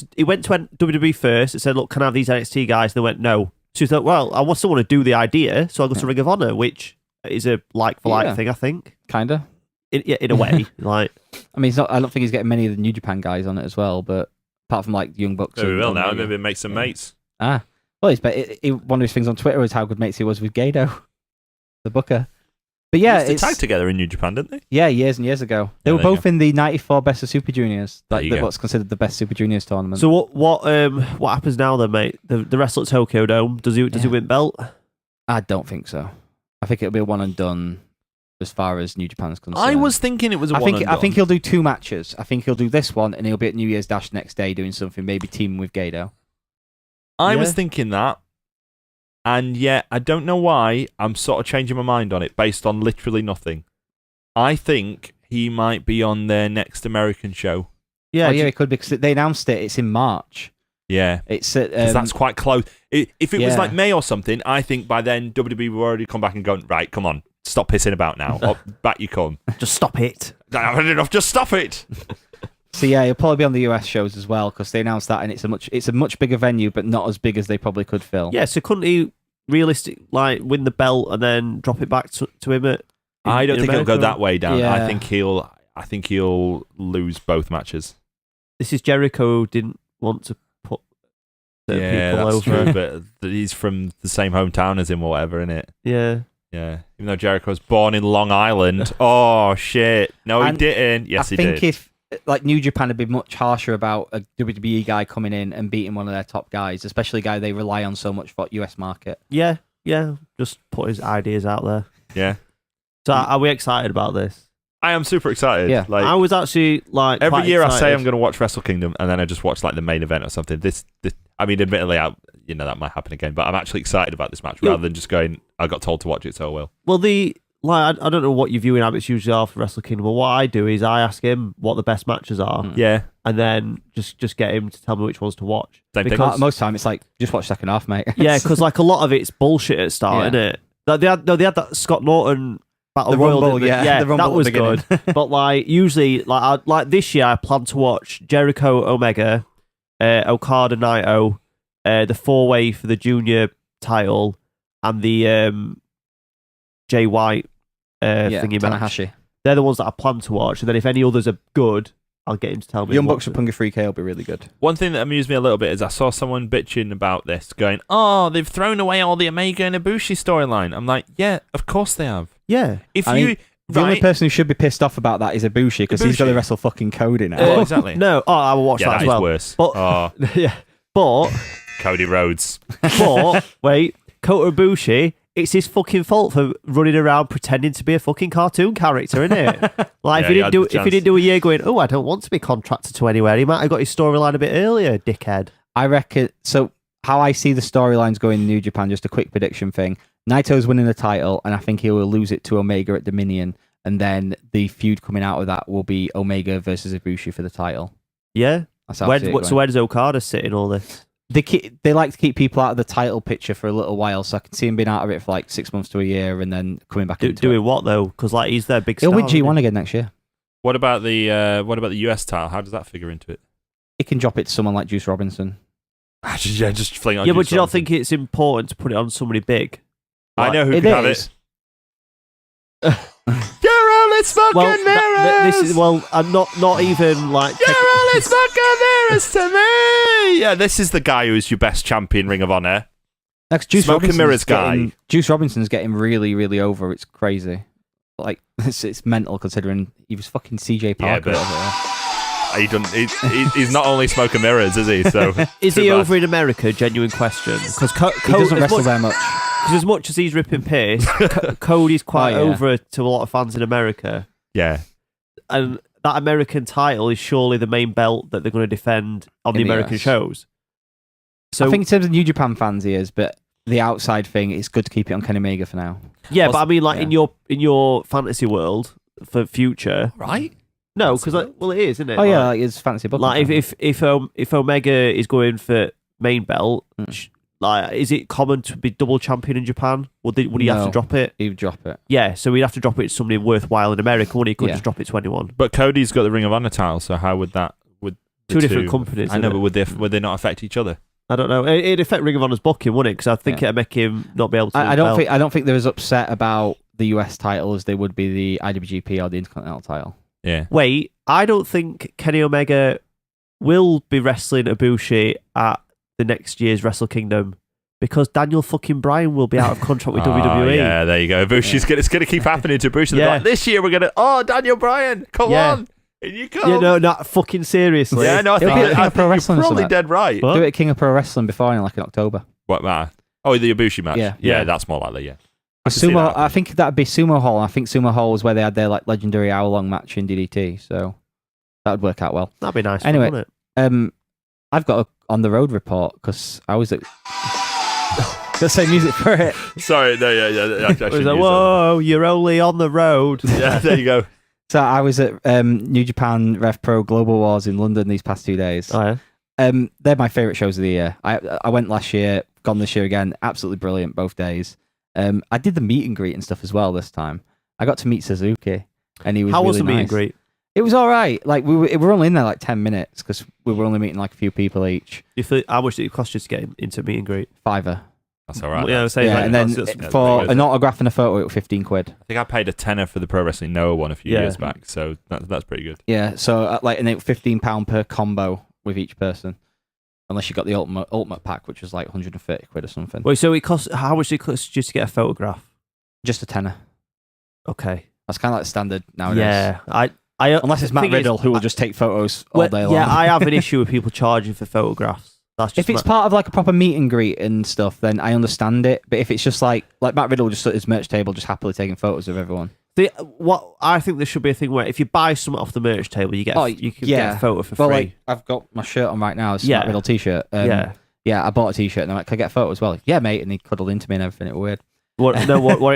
WWE first and said, "Look, can I have these NXT guys?" And they went, "No." So he thought, "Well, I want someone to do the idea, so I'll go to Ring of Honor," which is a like-for-like thing, I think. Kind of. In a way. Like, I mean, I don't think he's getting many of the New Japan guys on it as well, but apart from, like, Young Bucks. Maybe we will now. Omega. Maybe make some mates. Well, one of his things on Twitter was how good mates he was with Gato, the booker. But yeah, They tagged together in New Japan, didn't they? Yeah, years and years ago. They were there you both in the '94 Best of Super Juniors. There you go. What's considered the best Super Juniors tournament. so what happens now then, mate? The wrestle at Tokyo Dome, does he win belt? I don't think so. I think it'll be a one and done as far as New Japan's concerned. I was thinking it was a I one think and I think done. he'll do 2 matches. I think he'll do this one, and he'll be at New Year's Dash next day doing something, maybe teaming with Gato. I Yeah. was thinking that. And yet, I don't know why, I'm sort of changing my mind on it based on literally nothing. I think he might be on their next American show. Yeah, it could be because they announced it. It's in March. Yeah. It's at, 'Cause that's quite close. If it was yeah. like May or something, I think by then WWE would already come back and gone, right, come on, stop pissing about now. Back you come. just stop it. I've had enough, just stop it. So yeah, he'll probably be on the US shows as well because they announced that, and it's a much bigger venue, but not as big as they probably could fill. Yeah, so couldn't he win the belt and then drop it back to him at? I don't in think he'll go America? that way down. Yeah. I think he'll lose both matches. This is Jericho who didn't want to put Yeah, people that's over. true. But he's from the same hometown as him or whatever, innit? Yeah. Yeah. Even though Jericho was born in Long Island. Oh, shit. No, he And didn't. Yes, I he think did. if like New Japan had been much harsher about a WWE guy coming in and beating one of their top guys, especially a guy they rely on so much for US market. Yeah. Just put his ideas out there. Yeah. So are we excited about this? I am super excited. Yeah. Like, I was actually like every quite year I excited. say I'm going to watch Wrestle Kingdom, and then I just watch like the main event or something. This I mean, admittedly, that might happen again, but I'm actually excited about this match rather than just going, I got told to watch it, so I will. Well, I don't know what your viewing habits usually are for Wrestle Kingdom, but what I do is I ask him what the best matches are, Yeah. and then just get him to tell me which ones to watch. Same thing. Because- Most time it's like just watch second half, mate. Yeah, because like a lot of it's bullshit at the start, Yeah. isn't it? They had that Scott Norton Battle The Royal, Rumble, didn't they? yeah, the Rumble that at was the beginning. good. But like usually, like this year, I plan to watch Jericho Omega, Okada Naito, the 4-way for the junior title, and the Jay White thingy match. Tanahashi. They're the ones that I plan to watch, and then if any others are good, I'll get him to tell me. Young what Bucks to- Roppongi 3K will be really good. One thing that amused me a little bit is I saw someone bitching about this, going, "Oh, they've thrown away all the Omega and Ibushi storyline." I'm like, "Yeah, of course they have." Yeah. If I you mean, The only person who should be pissed off about that is Ibushi because he's got to Ibushi. wrestle fucking Cody now. Well, exactly. No, I will watch Yeah, that that as well. is worse. But Oh, yeah, but Cody Rhodes. wait, Kota Ibushi, it's his fucking fault for running around pretending to be a fucking cartoon character, isn't it? Like Yeah, if he he had didn't the do a chance. year going, oh, I don't want to be contracted to anywhere. He might have got his storyline a bit earlier, dickhead. I reckon. So how I see the storylines going in New Japan, just a quick prediction thing. Naito's winning the title, and I think he will lose it to Omega at Dominion, and then the feud coming out of that will be Omega versus Ibushi for the title. Yeah. That's how I see it So going. where does Okada sit in all this? They like to keep people out of the title picture for a little while, so I can see him being out of it for like 6 months to a year, and then coming back into Doing it. what though? Because like he's their big He'll star. win isn't he? G1 again next year. What about the US title? How does that figure into it? He can drop it to someone like Juice Robinson. Just fling it on. Yeah, Juice but you don't Robinson. think it's important to put it on somebody big? I know who It could have is. it. You're only smoking mirrors. This is I'm not even like. You're only smoking mirrors to me. Yeah, this is the guy who's your best champion, Ring of Honor. Next, Juice Smoke and Robinson's Mirrors guy. Juice Robinson's getting really, really over. It's crazy. Like it's mental considering he was fucking CJ Parker. He he's not only Smoke and Mirrors, is he? So Is too he bad. over in America? Genuine question. Because He doesn't wrestle there much. Because as much as he's ripping piss, Cody's quite Oh, yeah. over to a lot of fans in America. Yeah. And that American title is surely the main belt that they're going to defend on the In the American US. shows. So I think in terms of New Japan fans, he is, but the outside thing, it's good to keep it on Kenny Omega for now. yeah, Plus- but I mean, like yeah. in your fantasy world for future, Right? no, because it is, isn't it? Oh yeah, Like, like his fancy book. like if Omega is going for main belt, like is it common to be double champion in Japan? Would he have to No. drop it? he'd drop it. Yeah, so he'd have to drop it to somebody worthwhile in America, wouldn't he? He could Yeah. just drop it to anyone. But Cody's got the Ring of Honor title, so how would that... Would the Two different companies. I know, isn't but it? would they not affect each other? I don't know. It'd affect Ring of Honor's booking, wouldn't it? Because I think Yeah. it'd make him not be able to. I don't think they're as upset about the US title as they would be the IWGP or the Intercontinental title. Yeah. Wait, I don't think Kenny Omega will be wrestling Ibushi at the next year's Wrestle Kingdom because Daniel fucking Bryan will be out of contract with WWE. Yeah, there you go. Ibushi's it's going to keep happening to Ibushi. Yeah. Like, this year we're going to... Daniel Bryan, come Yeah. on. In you come. Yeah, no, not fucking seriously. Yeah, no, I It'll think, be at King I of Pro think Wrestling you're or probably something. dead right. What? Do it at King of Pro Wrestling before in October. What matter? Oh, the Ibushi match. Yeah. Yeah, that's more likely, yeah. A can see that Sumo, happening. I think that'd be Sumo Hall. I think Sumo Hall was where they had their like legendary hour-long match in DDT, so that would work out well. That'd be nice. Anyway, wouldn't it? I've got a on the road report because I was at. Got to say music for it. Sorry, no, yeah. I It was like, whoa, you're only on the road. Yeah, there you go. So I was at New Japan Rev Pro Global Wars in London these past 2 days. Oh, yeah. They're my favourite shows of the year. I went last year, gone this year again. Absolutely brilliant both days. I did the meet and greet and stuff as well this time. I got to meet Suzuki, and he was How really was the meet and nice. greet? It was all right. Like we were only in there like 10 minutes because we were only meeting like a few people each. How much did it cost you to get into meet and greet? $5. That's all right. Yeah, I was saying, Yeah, like, and then that's- for very good. an autograph and a photo, it was 15 quid. I think I paid a tenner for the Pro Wrestling Noah one a few Yeah. years back, so that's pretty good. Yeah, so like, and it was £15 per combo with each person, unless you got the ultimate pack, which was like 130 quid or something. Wait, so how much did it cost just to get a photograph? Just a tenner. Okay. That's kind of like standard nowadays. Yeah, I Unless it's Matt thing is, Riddle who will just take photos all well, day long. Yeah, I have an issue with people charging for photographs. That's just If it's part of like a proper meet and greet and stuff, then I understand it. But if it's just like Matt Riddle just at his merch table, just happily taking photos of everyone. What I think there should be a thing where if you buy something off the merch table, you get you can get a photo for Well, free. like I've got my shirt on right now. It's a Yeah. Matt Riddle t-shirt. Yeah. Yeah, I bought a t-shirt and I'm like, can I get a photo as well? Yeah, mate. And he cuddled into me and everything. It was weird. What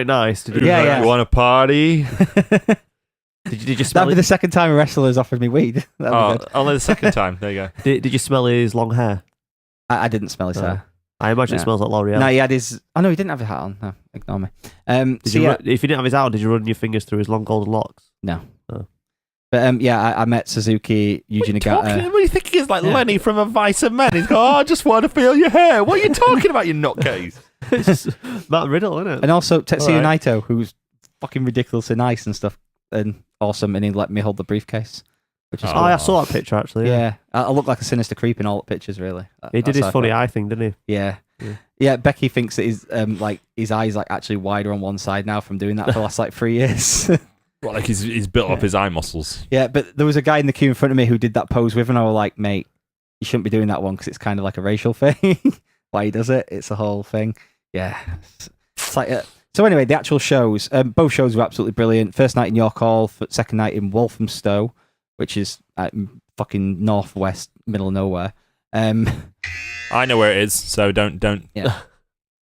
it nice? Did you, Yeah, yeah. You want a party? Did you smell That'd be the second time a wrestler has offered me weed. That'd be good. Only the second time. There you go. Did you smell his long hair? I didn't smell his hair. I imagine it No. smells like L'Oreal. No, he had his. Oh no, he didn't have a hat on. No, ignore me. Did So you yeah, if you didn't have his out, did you run your fingers through his long golden locks? no. Oh. But yeah, I met Suzuki, Yuji Nagata. What do you think he is like Yeah. Lenny from Advice of Men? He's going, I just want to feel your hair. What are you talking about, you nutcase? It's just Matt Riddle, isn't it? And also Tetsuya Alright. Naito, who's fucking ridiculously nice and stuff and awesome, and he let me hold the briefcase, which is Oh, cool. I saw that picture actually. Yeah, I look like a sinister creep in all the pictures, really. He did That's his how I funny felt. eye thing, didn't Yeah. Yeah. Yeah, Becky thinks that his eyes like actually wider on one side now from doing that for the last like 3 years. Well, like he's built up his eye muscles. Yeah, but there was a guy in the queue in front of me who did that pose with, and I was like, mate, you shouldn't be doing that one because it's kind of like a racial thing. Why he does it? It's a whole thing. Yeah. It's like, so anyway, the actual shows, both shows were absolutely brilliant. First night in York Hall, second night in Walthamstow, which is fucking northwest, middle of nowhere. I know where it is, so don't Yeah.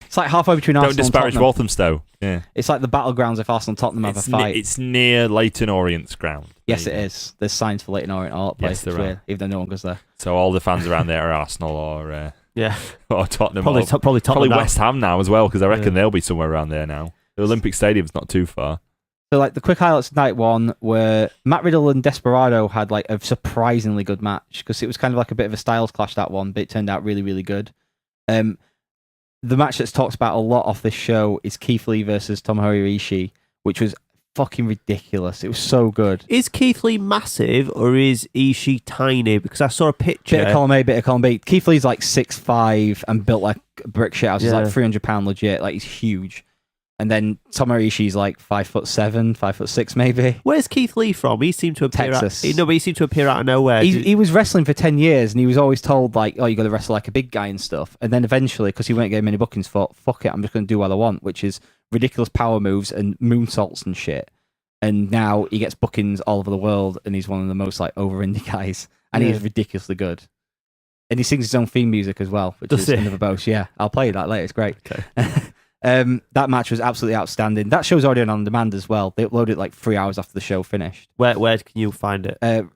It's like halfway between Arsenal disparage and Tottenham. Walthamstow. Yeah, It's like the battlegrounds if Arsenal and Tottenham have a fight. it's near Leighton Orient's ground. Yes, There it you go. is. There's signs for Leighton Orient all that place. Yes, there It's are. weird, even though no one goes there. So all the fans around there are Arsenal or Yeah. or Tottenham. Probably or, Tottenham. probably now. West Ham now as well, because I reckon Yeah. they'll be somewhere around there now. The Olympic Stadium's not too far. So like the quick highlights of night one were Matt Riddle and Desperado had like a surprisingly good match because it was kind of like a bit of a styles clash, that one, but it turned out really, really good. The match that's talked about a lot off this show is Keith Lee versus Tomohiro Ishii, which was fucking ridiculous. It was so good. Is Keith Lee massive or is Ishii tiny? Because I saw a picture. Bit of column A, bit of column B. Keith Lee's like 6'5" and built like a brick shit house. He's like 300 £300 legit. Like he's huge. And then Tomohiro Ishii's like 5'7", 5'6" maybe. Where's Keith Lee from? He seemed to appear Texas. But he seemed to appear out of nowhere. He was wrestling for 10 years and he was always told like, oh, you got to wrestle like a big guy and stuff. And then eventually, because he weren't getting many bookings, thought, fuck it, I'm just going to do what I want, which is ridiculous power moves and moonsaults and shit. And now he gets bookings all over the world and he's one of the most like over indie guys. And he's ridiculously good. And he sings his own theme music as well, which is another boast. Yeah, I'll play that later. It's great. Okay. That match was absolutely outstanding. That show's already on demand as well. They uploaded it like 3 hours after the show finished. Where can you find it?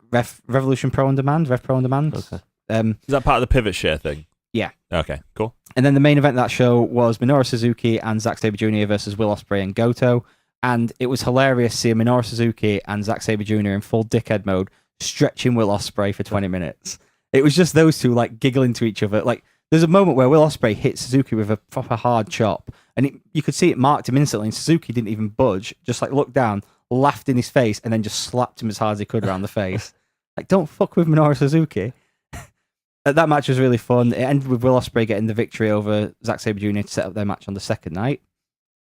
Revolution Pro on Demand, Rev Pro on Demand. Okay. Is that part of the Pivot Share thing? Yeah. Okay, cool. And then the main event of that show was Minoru Suzuki and Zack Sabre Jr. versus Will Ospreay and Goto. And it was hilarious seeing Minoru Suzuki and Zack Sabre Jr. in full dickhead mode stretching Will Ospreay for 20 minutes. It was just those two like giggling to each other. Like there's a moment where Will Ospreay hit Suzuki with a proper hard chop, and you could see it marked him instantly. And Suzuki didn't even budge, just like looked down, laughed in his face, and then just slapped him as hard as he could around the face. Like, don't fuck with Minoru Suzuki. That match was really fun. It ended with Will Ospreay getting the victory over Zack Sabre Jr. to set up their match on the second night.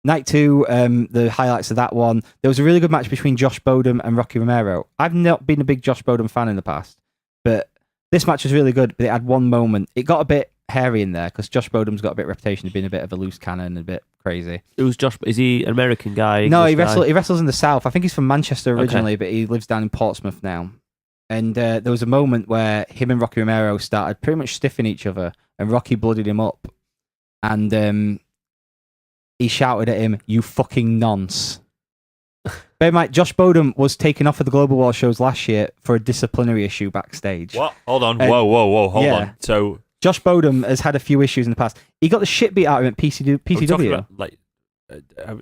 Night two, the highlights of that one, there was a really good match between Josh Bodom and Rocky Romero. I've not been a big Josh Bodom fan in the past, but this match was really good. But it had one moment. It got a bit hairy in there because Josh Bodom's got a bit of reputation of being a bit of a loose cannon and a bit crazy. Who's Josh? Is he an American guy? No, he wrestles in the South. I think he's from Manchester originally, but he lives down in Portsmouth now. And there was a moment where him and Rocky Romero started pretty much stiffing each other, and Rocky bloodied him up. And he shouted at him, "You fucking nonce." Bear in mind, Josh Bodom was taken off of the Global War shows last year for a disciplinary issue backstage. What? Hold on. Whoa. Hold on. So Josh Bodom has had a few issues in the past. He got the shit beat out of him at PCW. About, like,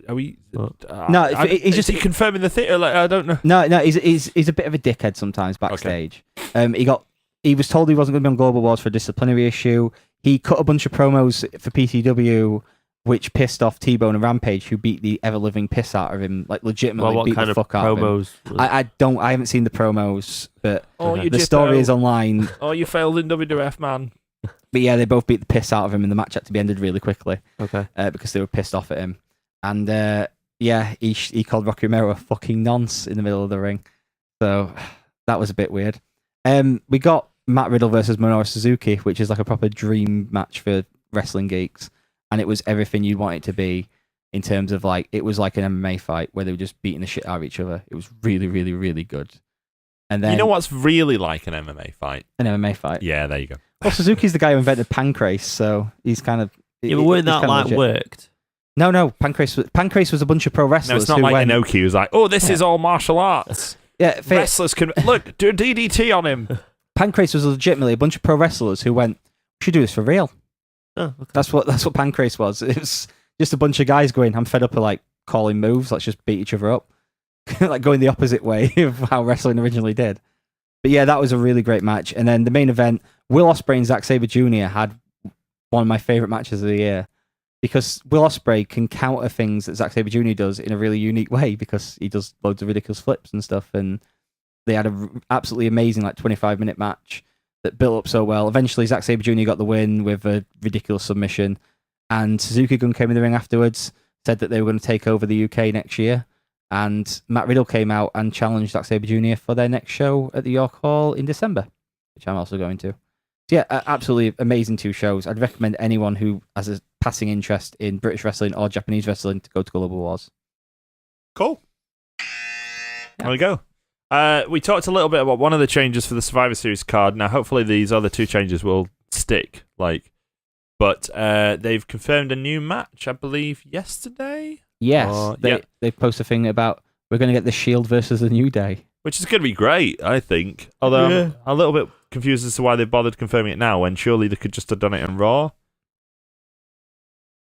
are we? No, he's just confirming the theatre. Like, I don't know. No, he's a bit of a dickhead sometimes backstage. Okay. He was told he wasn't going to be on Global Wars for a disciplinary issue. He cut a bunch of promos for PCW, which pissed off T-Bone and Rampage, who beat the ever-living piss out of him, like legitimately beat the fuck out of him. I haven't seen the promos, but the story is online. Oh, you failed in WWF, man. But yeah, they both beat the piss out of him, and the match had to be ended really quickly. Okay. Because they were pissed off at him. And he called Rocky Romero a fucking nonce in the middle of the ring. So that was a bit weird. We got Matt Riddle versus Minoru Suzuki, which is like a proper dream match for wrestling geeks. And it was everything you'd want it to be in terms of like, it was like an MMA fight where they were just beating the shit out of each other. It was really, really, really good. And then, you know what's really like an MMA fight? An MMA fight? Yeah, there you go. Well, Suzuki's the guy who invented Pancrase, so he's kind of... Yeah, but weren't that like worked? No, Pancrase was a bunch of pro wrestlers. No, it's not like Inoki who's like, oh, this is all martial arts. Yeah, wrestlers can... Look, do a DDT on him. Pancrase was legitimately a bunch of pro wrestlers who went, we should do this for real. Oh, okay. That's what Pancrase was. It was just a bunch of guys going, I'm fed up of like calling moves, let's just beat each other up. Like going the opposite way of how wrestling originally did. But yeah, that was a really great match. And then the main event, Will Ospreay and Zack Sabre Jr. had one of my favourite matches of the year. Because Will Ospreay can counter things that Zack Sabre Jr. does in a really unique way because he does loads of ridiculous flips and stuff. And they had an absolutely amazing 25-minute match that built up so well. Eventually, Zack Sabre Jr. got the win with a ridiculous submission. And Suzuki Gun came in the ring afterwards, said that they were going to take over the UK next year. And Matt Riddle came out and challenged Zack Sabre Jr. for their next show at the York Hall in December, which I'm also going to. So yeah, absolutely amazing two shows. I'd recommend anyone who has a passing interest in British wrestling or Japanese wrestling to go to Global Wars. Cool. There we go. We talked a little bit about one of the changes for the Survivor Series card. Now, hopefully these other two changes will stick. But they've confirmed a new match, I believe, yesterday? Yes. They posted a thing about we're going to get the Shield versus the New Day. Which is going to be great, I think. Although I'm a little bit confused as to why they bothered confirming it now when surely they could just have done it in Raw.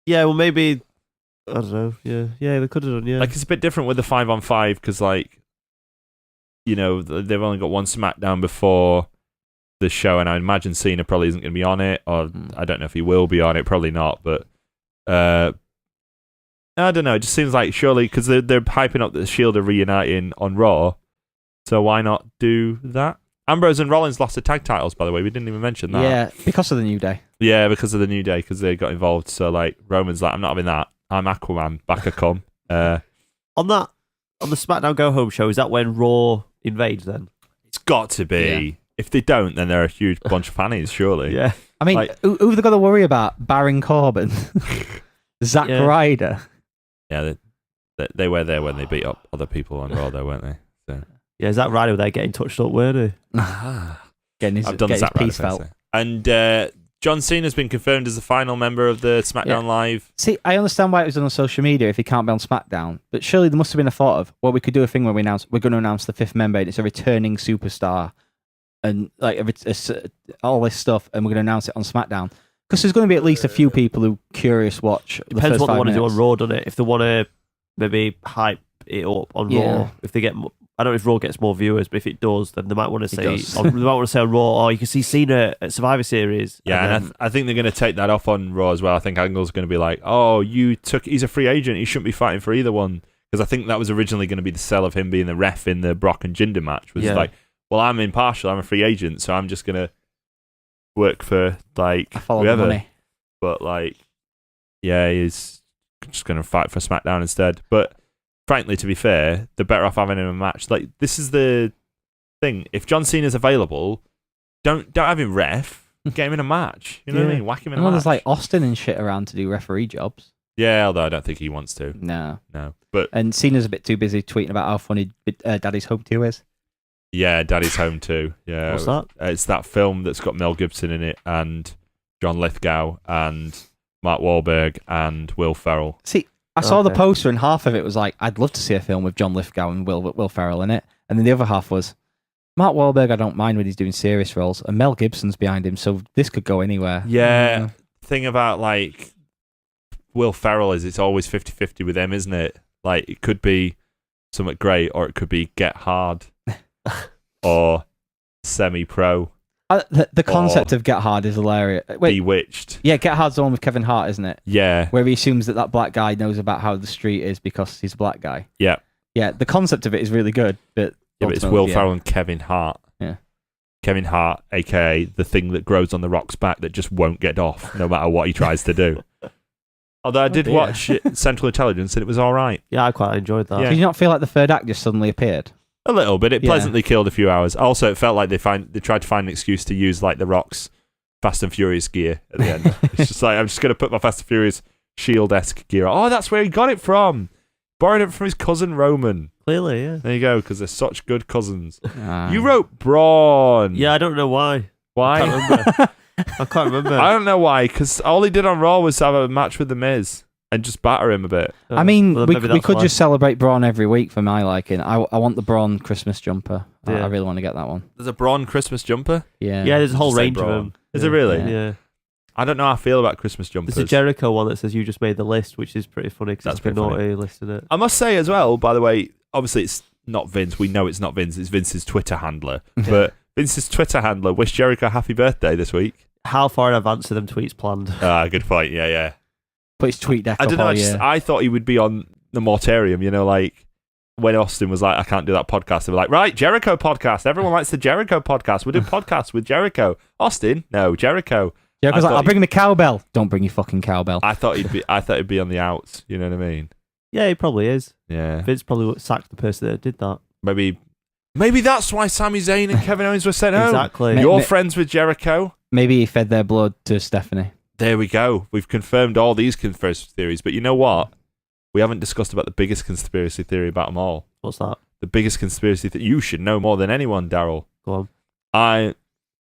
Yeah, well, maybe I don't know. Yeah, they could have done. Yeah, Like, it's a bit different with the 5-on-5 because, like, you know, they've only got one SmackDown before the show, and I imagine Cena probably isn't going to be on it, or I don't know if he will be on it. Probably not, but I don't know. It just seems like surely because they're hyping up that the Shield are reuniting on Raw, so why not do that? Ambrose and Rollins lost the tag titles, by the way. We didn't even mention that. Yeah, because of the New Day. Yeah, because of the New Day, because they got involved. So, like, Roman's like, I'm not having that. I'm Aquaman. Back I come. On the SmackDown Go Home show, is that when Raw invades then? It's got to be. Yeah. If they don't, then they're a huge bunch of fannies, surely. Yeah. I mean, like, who have they got to worry about? Baron Corbin? Zack Ryder? Yeah, they were there when they beat up other people on Raw, though, weren't they? So. Yeah, Zack Ryder were there getting touched up, weren't he? I've done Zack Ryder felt. And John Cena's been confirmed as the final member of the SmackDown Live. See, I understand why it was done on social media if he can't be on SmackDown, but surely there must have been a thought of, well, we could do a thing where we're going to announce the 5th member and it's a returning superstar and like all this stuff, and we're going to announce it on SmackDown. Because there's going to be at least a few people who curious watch. Depends what they want to do on Raw, doesn't it? If they want to maybe hype it up on Raw, if they get, I don't know if Raw gets more viewers, but if it does, then they might want to say on Raw, or you can see Cena at Survivor Series. Yeah, and I think they're going to take that off on Raw as well. I think Angle's going to be like, oh, he's a free agent, he shouldn't be fighting for either one. Because I think that was originally going to be the sell of him being the ref in the Brock and Jinder match. Was like, well, I'm impartial, I'm a free agent, so I'm just going to work for like whoever. Money. But like, yeah, he's just going to fight for SmackDown instead. But frankly, to be fair, they're better off having him in a match. Like, this is the thing. If John Cena's available, don't have him ref. Get him in a match. You know what I mean? Whack him in a match. There's like Austin and shit around to do referee jobs. Yeah, although I don't think he wants to. No. But and Cena's a bit too busy tweeting about how funny Daddy's Home 2 is. Yeah, Daddy's Home 2. Yeah. What's that? It's that film that's got Mel Gibson in it and John Lithgow and Mark Wahlberg and Will Ferrell. See, I saw the poster and half of it was like, I'd love to see a film with John Lithgow and Will Ferrell in it. And then the other half was, Mark Wahlberg I don't mind when he's doing serious roles, and Mel Gibson's behind him, so this could go anywhere. Yeah. Thing about like Will Ferrell is it's always 50-50 with him, isn't it? Like, it could be something great or it could be Get Hard or Semi-Pro. The concept of Get Hard is hilarious. Wait, Bewitched. Yeah, Get Hard's the one with Kevin Hart, isn't it? Yeah. Where he assumes that black guy knows about how the street is because he's a black guy. Yeah. Yeah, the concept of it is really good, but it's Will Ferrell and Kevin Hart. Yeah. Kevin Hart, a.k.a. the thing that grows on the Rock's back that just won't get off no matter what he tries to do. Although I did watch Central Intelligence and it was all right. Yeah, I quite enjoyed that. Did you not feel like the third act just suddenly appeared? A little bit. It pleasantly killed a few hours. Also, it felt like they tried to find an excuse to use like the Rock's Fast and Furious gear at the end. It's just like, I'm just going to put my Fast and Furious Shield-esque gear on. Oh, that's where he got it from. Borrowed it from his cousin Roman. Clearly, yeah. There you go, because they're such good cousins. You wrote Braun. Yeah, I don't know why. Why? I can't remember. I don't know why, because all he did on Raw was have a match with The Miz and just batter him a bit. I mean, we could just celebrate Braun every week for my liking. I want the Braun Christmas jumper. Yeah. I really want to get that one. There's a Braun Christmas jumper? Yeah. Yeah, there's a whole range of them. Is it really? Yeah. I don't know how I feel about Christmas jumpers. There's a Jericho one that says you just made the list, which is pretty funny because that's like a naughty list, isn't it? I must say as well, by the way, obviously it's not Vince. We know it's not Vince. It's Vince's Twitter handler. But Vince's Twitter handler wished Jericho a happy birthday this week. How far in advance are them tweets planned? Good point. Yeah. Put his tweet deck I don't know. I thought he would be on the Mortarium, you know, like when Austin was like, I can't do that podcast. They were like, right, Jericho podcast. Everyone likes the Jericho podcast. We'll do podcasts with Jericho. Austin? No, Jericho. Yeah, because I'll bring the cowbell. Don't bring your fucking cowbell. I thought he'd be on the outs. You know what I mean? Yeah, he probably is. Yeah. Vince probably sacked the person that did that. Maybe that's why Sami Zayn and Kevin Owens were sent home. Exactly. You're friends with Jericho. Maybe he fed their blood to Stephanie. There we go. We've confirmed all these conspiracy theories. But you know what? We haven't discussed about the biggest conspiracy theory about them all. What's that? The biggest conspiracy that you should know more than anyone, Daryl. Go on.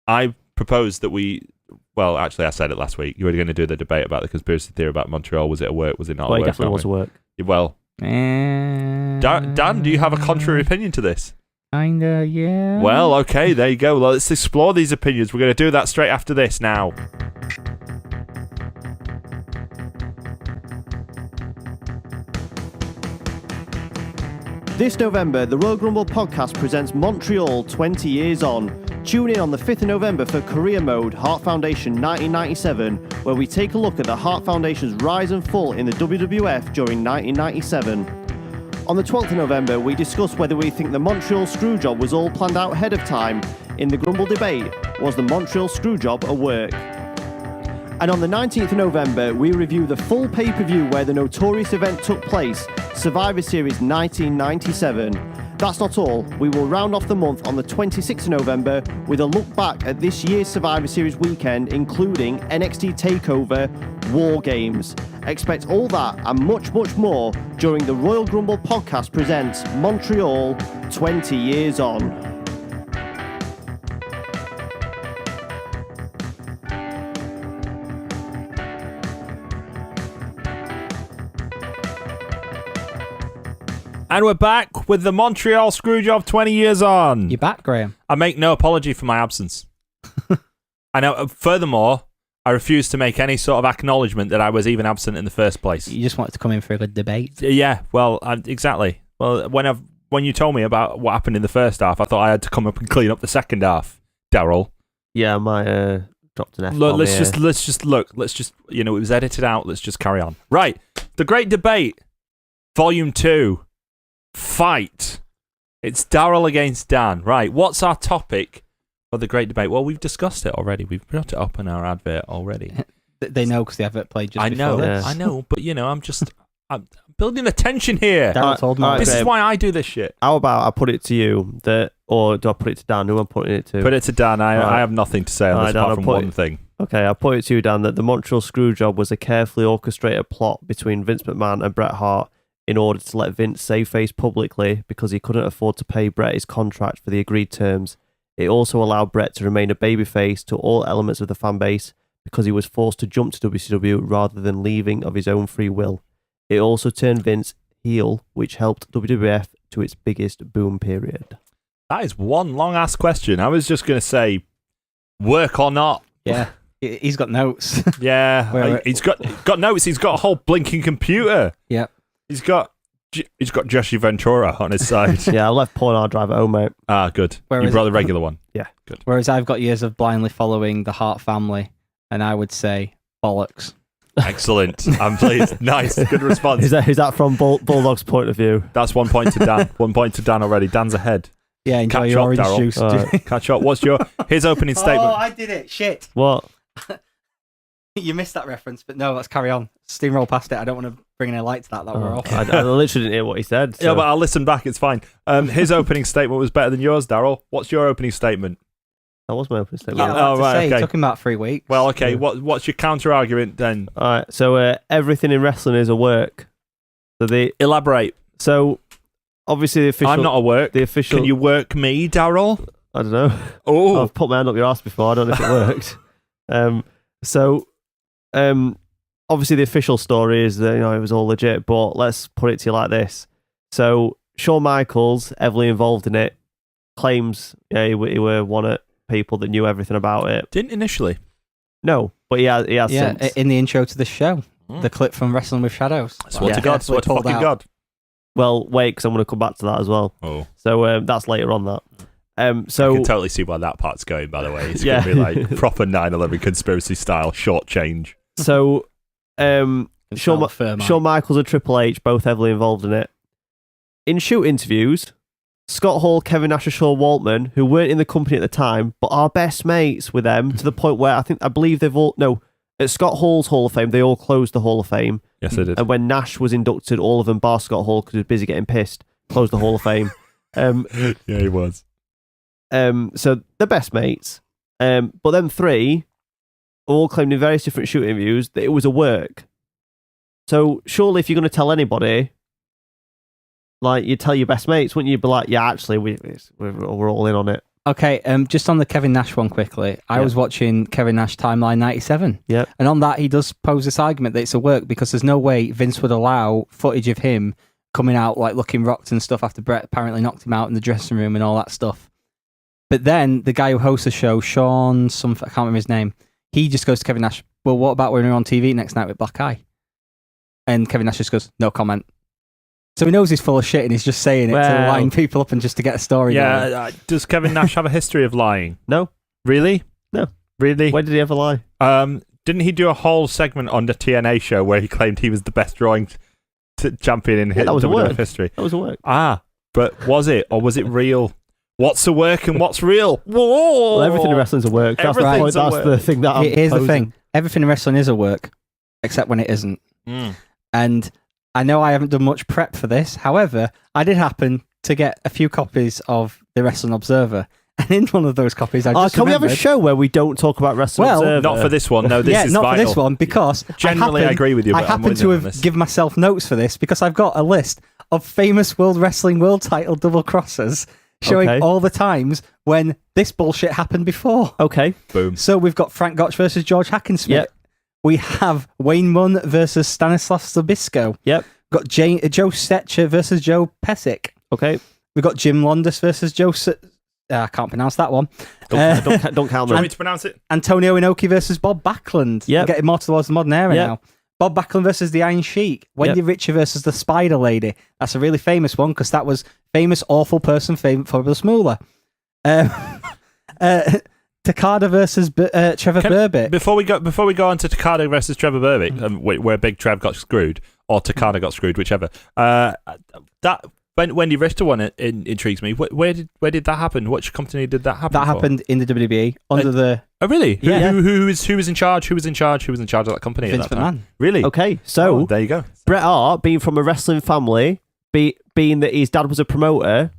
I proposed that we... Well, actually, I said it last week. You were going to do the debate about the conspiracy theory about Montreal. Was it a work? Was it not a work? It definitely was a work. Well, Dan, do you have a contrary opinion to this? Kinda, yeah. Well, okay, there you go. Let's explore these opinions. We're going to do that straight after this now. This November, the Royal Grumble podcast presents Montreal 20 Years On. Tune in on the 5th of November for Career Mode Heart Foundation 1997, where we take a look at the Heart Foundation's rise and fall in the WWF during 1997. On the 12th of November, we discuss whether we think the Montreal Screwjob was all planned out ahead of time. In the Grumble debate, was the Montreal Screwjob a work? And on the 19th of November, we review the full pay-per-view where the notorious event took place, Survivor Series 1997. That's not all. We will round off the month on the 26th of November with a look back at this year's Survivor Series weekend, including NXT TakeOver, War Games. Expect all that and much, much more during the Royal Grumble podcast presents Montreal 20 Years On. And we're back with the Montreal Screwjob 20 Years On. You're back, Graham. I make no apology for my absence. I know. Furthermore, I refuse to make any sort of acknowledgement that I was even absent in the first place. You just wanted to come in for a good debate. Yeah, well, exactly. Well, when you told me about what happened in the first half, I thought I had to come up and clean up the second half. Daryl. Yeah, I might dropped an F. Look, let's just it was edited out. Let's just carry on. Right, the Great Debate, Volume 2. Fight. It's Daryl against Dan. Right, what's our topic for the Great Debate? Well, we've discussed it already. We've brought it up in our advert already. They know because the advert played just before. I know, but I'm building the tension here. Daryl told me. This is why I do this shit. How about I put it to you, or do I put it to Dan? Who am I putting it to? Put it to Dan. I have nothing to say on this apart from one thing. Okay, I'll put it to you, Dan, that the Montreal Screwjob was a carefully orchestrated plot between Vince McMahon and Bret Hart in order to let Vince save face publicly because he couldn't afford to pay Bret his contract for the agreed terms. It also allowed Bret to remain a babyface to all elements of the fan base because he was forced to jump to WCW rather than leaving of his own free will. It also turned Vince heel, which helped WWF to its biggest boom period. That is one long-ass question. I was just going to say, work or not. Yeah, he's got notes. Yeah, he's got notes. He's got a whole blinking computer. Yeah. He's got Jesse Ventura on his side. Yeah, I left porn hard drive at home, mate. Ah, good. You brought the regular one. Yeah, good. Whereas I've got years of blindly following the Hart family, and I would say bollocks. Excellent. I'm pleased. Nice. Good response. Is that from Bulldog's point of view? That's 1 point to Dan. 1 point to Dan already. Dan's ahead. Yeah, enjoy Catch your up, orange Daryl. juice. Right. Catch up. What's his opening statement? Oh, I did it. Shit. What? You missed that reference, but no, let's carry on. Steamroll past it. I don't want to bring any light to that. We're off. I literally didn't hear what he said. So. Yeah, but I'll listen back. It's fine. His opening statement was better than yours, Daryl. What's your opening statement? That was my opening statement. Yeah, right. Okay. It took him about 3 weeks. Well, okay. What's your counter argument then? All right. So everything in wrestling is a work. So Elaborate. So obviously the official. I'm not a work. The official. Can you work me, Daryl? I don't know. Oh, I've put my hand up your ass before. I don't know if it worked. Obviously the official story is that it was all legit, but let's put it to you like this. So Shawn Michaels, heavily involved in it, claims he were one of people that knew everything about it. Didn't initially. No, but he has since. In the intro to the show, the clip from Wrestling with Shadows. I swear to God. Swear to fucking God. Well, wait, because I'm going to come back to that as well. Oh. So that's later on that. I can totally see where that part's going, by the way. It's going to be like proper 9/11 conspiracy style short change. So Shawn Michaels and Triple H both heavily involved in it. In shoot interviews, Scott Hall, Kevin Nash and Sean Waltman, who weren't in the company at the time, but are best mates with them to the point where I believe they've all... No, at Scott Hall's Hall of Fame, they all closed the Hall of Fame. Yes, they did. And when Nash was inducted, all of them, bar Scott Hall, because he was busy getting pissed, closed the Hall of Fame. Yeah, he was. So they're best mates. But them three all claimed in various different shoot interviews that it was a work. So surely if you're going to tell anybody, like you tell your best mates, wouldn't you be like, yeah, actually we're all in on it. Okay, just on the Kevin Nash one quickly. I was watching Kevin Nash Timeline 97. Yeah. And on that he does pose this argument that it's a work because there's no way Vince would allow footage of him coming out like looking rocked and stuff after Bret apparently knocked him out in the dressing room and all that stuff. But then the guy who hosts the show, Sean, I can't remember his name, he just goes to Kevin Nash, well, what about when we're on TV next night with Black Eye? And Kevin Nash just goes, no comment. So he knows he's full of shit and he's just saying it to line people up and just to get a story going. Yeah, does Kevin Nash have a history of lying? No. Really? No. Really? When did he ever lie? Didn't he do a whole segment on the TNA show where he claimed he was the best drawing champion in WWF history? That was a work. But was it, or was it real? What's a work and what's real? Whoa! Well, everything in wrestling's a work. That's the point. That's the thing that I'm Here's the posing. thing. Everything in wrestling is a work, except when it isn't. And I know I haven't done much prep for this. However, I did happen to get a few copies of the Wrestling Observer. And in one of those copies, I just can we have a remembered- show where we don't talk about Wrestling Observer? Not for this one. No, this is not vital. for this one, because Generally, I agree with you, I but I'm happen with to you on have this. given myself notes for this because I've got a list of famous World Wrestling World Title double crossers showing all the times when this bullshit happened before. Okay. Boom. So we've got Frank Gotch versus George Hackenschmidt. Yep. We have Wayne Munn versus Stanislav Zabisco. Yep. We've got Joe Stetcher versus Joe Pesic. Okay. We've got Jim Londos versus I can't pronounce that one. Don't count Do you them. want me to pronounce it? Antonio Inoki versus Bob Backlund. Yep. We're getting more towards the modern era now. Bob Backlund versus the Iron Sheik. Wendy Richter versus the Spider Lady. That's a really famous one because that was famous awful person, fabulous Moolah. Takada versus Trevor Burbick. Before we go on to Takada versus Trevor Burbick, where Big Trev got screwed or Takada got screwed, whichever. That Wendy Richter one intrigues me. Where did that happen? Which company did that happen? That happened in the WWE under the. Oh really? Yeah. Who was in charge? Who was in charge of that company Vince at that time? McMahon. Really? Okay, so there you go. Bret Hart, being from a wrestling family, being that his dad was a promoter,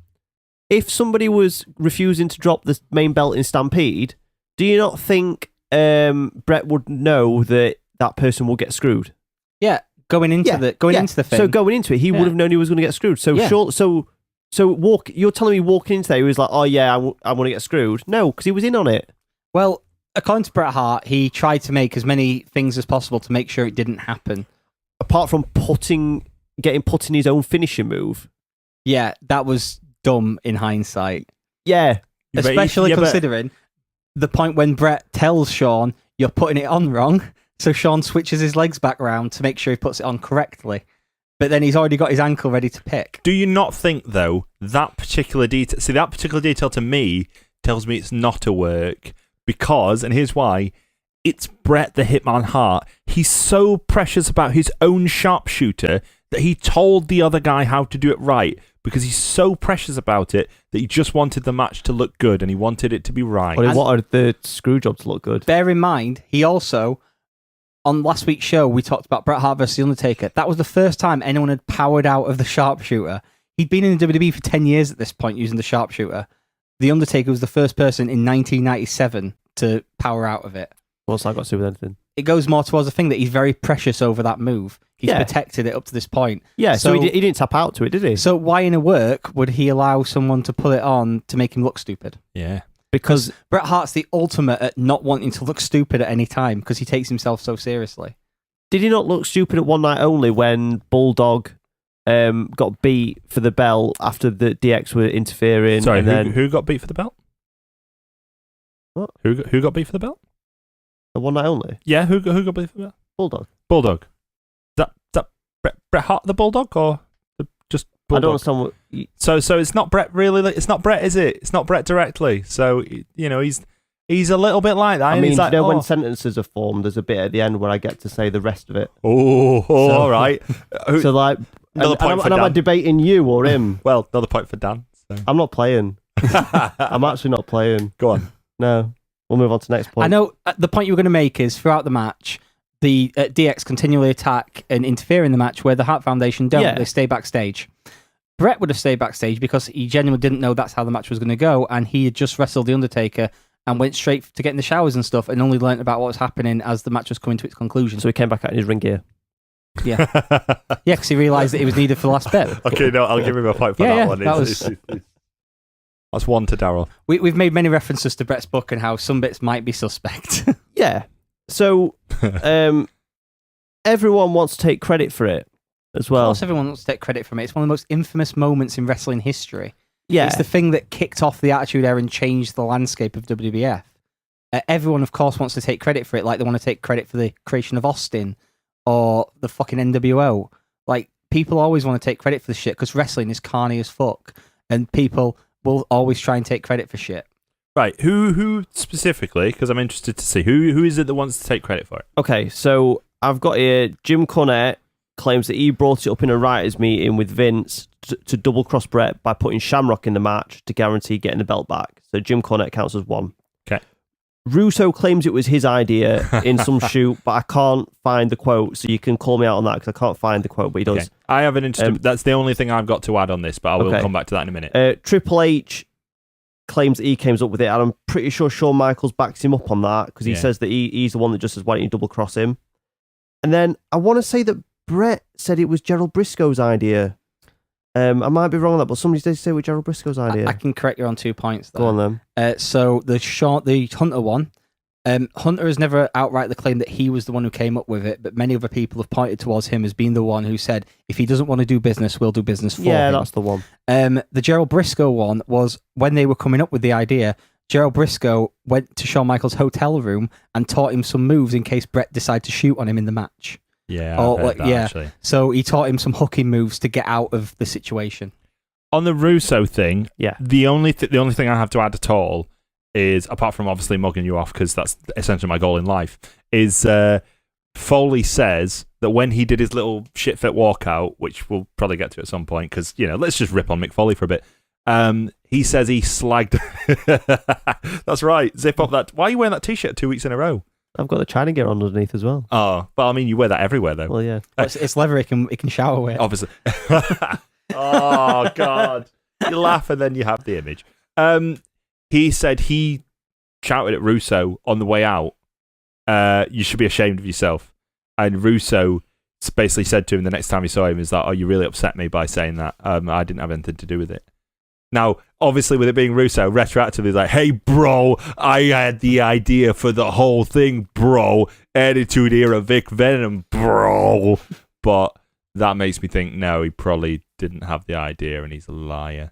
if somebody was refusing to drop the main belt in Stampede, do you not think Bret would know that that person will get screwed? Yeah, going into the thing. So going into it, he would have known he was going to get screwed. So you're telling me walking into there, he was like, "Oh yeah, I want to get screwed." No, because he was in on it. Well, according to Bret Hart, he tried to make as many things as possible to make sure it didn't happen. Apart from getting put in his own finishing move. Yeah, that was dumb in hindsight. Yeah. Especially considering the point when Bret tells Shawn, "You're putting it on wrong." So Shawn switches his legs back round to make sure he puts it on correctly. But then he's already got his ankle ready to pick. Do you not think, though, that particular detail... See, that particular detail to me tells me it's not a work because, and here's why, it's Bret the Hitman Hart. He's so precious about his own sharpshooter that he told the other guy how to do it right because he's so precious about it that he just wanted the match to look good and he wanted it to be right. Well, he wanted the screw job to look good. Bear in mind, he also... On last week's show, we talked about Bret Hart versus The Undertaker. That was the first time anyone had powered out of the sharpshooter. He'd been in the WWE for 10 years at this point using the sharpshooter. The Undertaker was the first person in 1997 to power out of it. What's that got to do with anything? It goes more towards the thing that he's very precious over that move. He's protected it up to this point. Yeah, so he didn't tap out to it, did he? So why in a work would he allow someone to pull it on to make him look stupid? Yeah. Because Bret Hart's the ultimate at not wanting to look stupid at any time because he takes himself so seriously. Did he not look stupid at One Night Only when Bulldog got beat for the belt after the DX were interfering? Sorry, and then... who got beat for the belt? What? Who got beat for the belt? At One Night Only? Yeah, who got beat for the belt? Bulldog. Is that Bret Hart the Bulldog or just Bulldog? I don't understand what... So it's not Bret really. It's not Bret, is it? It's not Bret directly. So he's a little bit like that. I mean, he's like, when sentences are formed, there's a bit at the end where I get to say the rest of it. All right. So like, Another point for and am I Dan. debating you or him? Well, another point for Dan. So. I'm not playing. I'm actually not playing. Go on. No, we'll move on to the next point. I know the point you were going to make is throughout the match, the DX continually attack and interfere in the match where the Hart Foundation don't. Yeah. They stay backstage. Bret would have stayed backstage because he genuinely didn't know that's how the match was going to go, and he had just wrestled The Undertaker and went straight to get in the showers and stuff and only learnt about what was happening as the match was coming to its conclusion. So he came back out in his ring gear. Yeah. Yeah, because he realised that he was needed for the last bit. Okay, no, I'll give him a point for that one. That's one to Daryl. We've made many references to Bret's book and how some bits might be suspect. Yeah. So everyone wants to take credit for it as Of well. course everyone wants to take credit from it. It's one of the most infamous moments in wrestling history. Yeah. It's the thing that kicked off the Attitude Era and changed the landscape of WWF. Everyone, of course, wants to take credit for it, like they want to take credit for the creation of Austin or the fucking NWO. Like, people always want to take credit for the shit because wrestling is carny as fuck, and people will always try and take credit for shit. Right, who specifically? Because I'm interested to see who is it that wants to take credit for it. Okay, so I've got here Jim Cornette claims that he brought it up in a writers' meeting with Vince to double cross Bret by putting Shamrock in the match to guarantee getting the belt back. So Jim Cornette counts as one. Okay. Russo claims it was his idea in some shoot, but I can't find the quote, so you can call me out on that because I can't find the quote, but he does. Okay. I have an interesting... that's the only thing I've got to add on this, but I will come back to that in a minute. Triple H claims that he came up with it, and I'm pretty sure Shawn Michaels backs him up on that because he says that he's the one that just says, why don't you double cross him? And then I want to say that Bret said it was Gerald Briscoe's idea. I might be wrong on that, but somebody did say it was Gerald Briscoe's idea. I can correct you on 2 points there. Go on then. So the Hunter one, Hunter has never outright claimed that he was the one who came up with it, but many other people have pointed towards him as being the one who said, if he doesn't want to do business, we'll do business for him. Yeah, that's the one. The Gerald Briscoe one was when they were coming up with the idea, Gerald Briscoe went to Shawn Michaels' hotel room and taught him some moves in case Bret decided to shoot on him in the match. Yeah, I've heard that, actually. So he taught him some hooking moves to get out of the situation. On the Russo thing, the only thing I have to add at all is, apart from obviously mugging you off, because that's essentially my goal in life, is Foley says that when he did his little shit-fit walkout, which we'll probably get to at some point, because, let's just rip on Mick Foley for a bit. He says he slagged... That's right, zip up that... Why are you wearing that T-shirt 2 weeks in a row? I've got the China gear on underneath as well. Oh, but I mean, you wear that everywhere, though. Well, yeah. It's leather, it can shower with. Obviously. Oh, God. You laugh and then you have the image. He said he shouted at Russo on the way out, you should be ashamed of yourself. And Russo basically said to him the next time he saw him, is that, oh, you really upset me by saying that. I didn't have anything to do with it. Now, obviously, with it being Russo, retroactively, he's like, hey, bro, I had the idea for the whole thing, bro. Attitude Era Vic Venom, bro. But that makes me think, no, he probably didn't have the idea and he's a liar.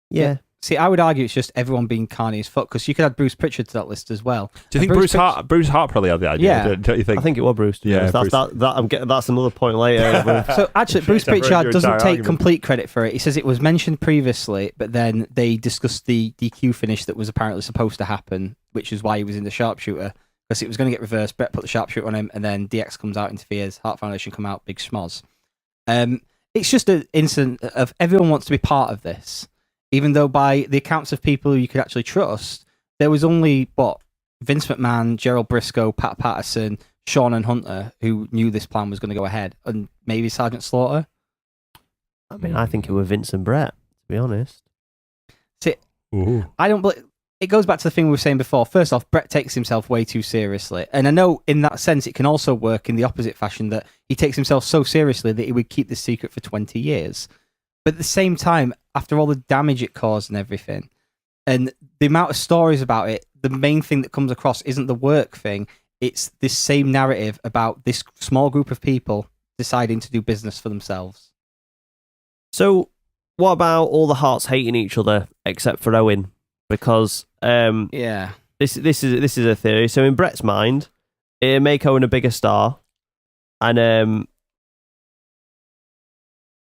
Yeah. See, I would argue it's just everyone being carny as fuck, because you could add Bruce Pritchard to that list as well. Do you think Bruce Hart probably had the idea? Yeah. Don't you think? I think it was Bruce. Yeah, that's another point later. So actually, Bruce Pritchard doesn't take complete credit for it. He says it was mentioned previously, but then they discussed the DQ finish that was apparently supposed to happen, which is why he was in the sharpshooter, because it was going to get reversed. Bret put the sharpshooter on him, and then DX comes out, interferes, Hart Foundation come out, big schmoz. It's just an incident of everyone wants to be part of this. Even though by the accounts of people who you could actually trust, there was only, Vince McMahon, Gerald Briscoe, Pat Patterson, Shawn and Hunter who knew this plan was going to go ahead, and maybe Sergeant Slaughter. I mean, I think it was Vince and Bret, to be honest. See, I don't believe... It goes back to the thing we were saying before. First off, Bret takes himself way too seriously. And I know in that sense it can also work in the opposite fashion, that he takes himself so seriously that he would keep this secret for 20 years. But at the same time, after all the damage it caused and everything, and the amount of stories about it, the main thing that comes across isn't the work thing. It's this same narrative about this small group of people deciding to do business for themselves. So, what about all the Hearts hating each other except for Owen? Because this is a theory. So in Bret's mind, it'll make Owen a bigger star, and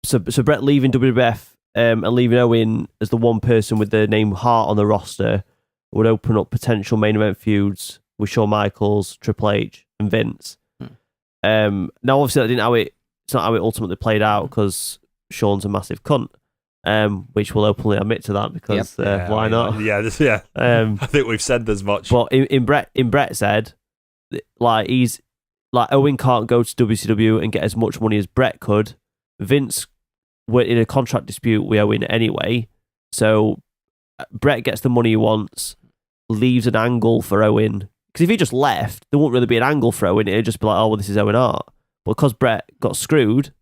so Bret leaving WWF and leaving Owen as the one person with the name Hart on the roster would open up potential main event feuds with Shawn Michaels, Triple H, and Vince. Now, obviously, it's not how it ultimately played out, because Shawn's a massive cunt. Which will openly admit to that, because why not? Yeah, I think we've said as much. But in Bret's head, he's like, Owen can't go to WCW and get as much money as Bret could. Vince were in a contract dispute with Owen anyway, so Bret gets the money he wants, leaves an angle for Owen. Because if he just left, there wouldn't really be an angle for Owen. It'd just be like, oh well, this is Owen Hart. But because Bret got screwed,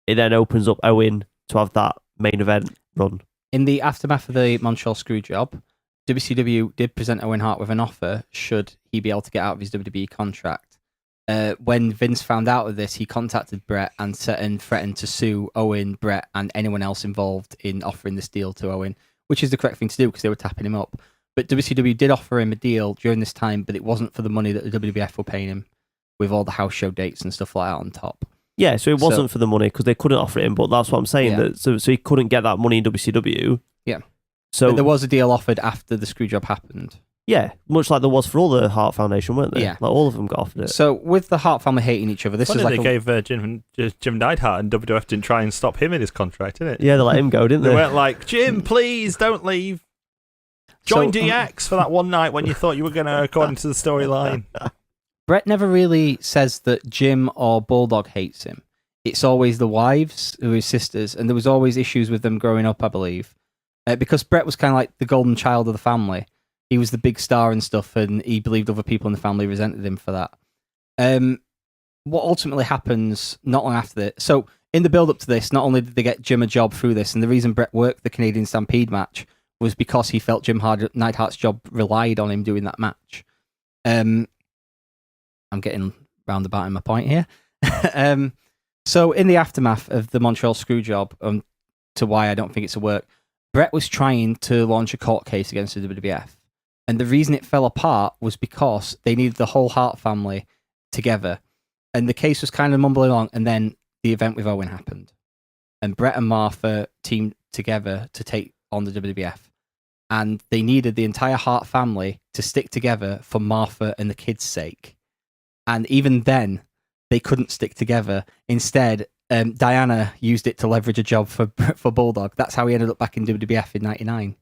it then opens up Owen to have that main event run. In the aftermath of the Montreal Screwjob, WCW did present Owen Hart with an offer should he be able to get out of his WWE contract. When Vince found out of this, he contacted Bret and threatened to sue Owen, Bret, and anyone else involved in offering this deal to Owen, which is the correct thing to do because they were tapping him up. But WCW did offer him a deal during this time, but it wasn't for the money that the WWF were paying him, with all the house show dates and stuff like that on top. Yeah, so it wasn't for the money because they couldn't offer it him, but that's what I'm saying. That so he couldn't get that money in WCW. Yeah. So but there was a deal offered after the screw job happened. Yeah, much like there was for all the Hart Foundation, weren't there? Yeah. Like all of them got offered it. So with the Hart family hating each other, this Funny is like they gave Jim Neidhart, and WWF didn't try and stop him in his contract, didn't it? Yeah, they let him go, didn't they? They weren't like, Jim, please don't leave. Join So- DX for that one night when you thought you were going to, according to the storyline. Brett never really says that Jim or Bulldog hates him. It's always the wives who are his sisters, and there was always issues with them growing up, I believe. Because Brett was kind of like the golden child of the family. He was the big star and stuff, and he believed other people in the family resented him for that. What ultimately happens not long after this, so in the build-up to this, not only did they get Jim a job through this, and the reason Brett worked the Canadian Stampede match was because he felt Neidhart's job relied on him doing that match. I'm getting roundabout in my point here. So in the aftermath of the Montreal Screwjob, to why I don't think it's a work, Brett was trying to launch a court case against the WWF. And the reason it fell apart was because they needed the whole Hart family together. And the case was kind of mumbling along, and then the event with Owen happened. And Brett and Martha teamed together to take on the WWF. And they needed the entire Hart family to stick together for Martha and the kids' sake. And even then, they couldn't stick together. Instead, Diana used it to leverage a job for Bulldog. That's how he ended up back in WWF in '99.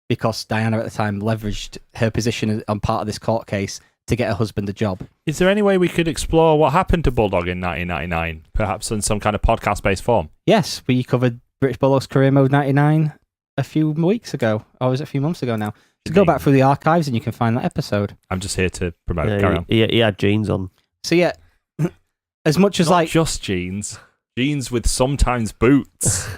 Because Diana at the time leveraged her position on part of this court case to get her husband a job. Is there any way we could explore what happened to Bulldog in 1999, perhaps in some kind of podcast-based form? Yes, we covered British Bulldog's Career Mode 99 a few weeks ago. Or was it a few months ago now? So go back through the archives and you can find that episode. I'm just here to promote. Yeah, Carry on. he had jeans on. So yeah, as much as Not like... just jeans. Jeans with sometimes boots.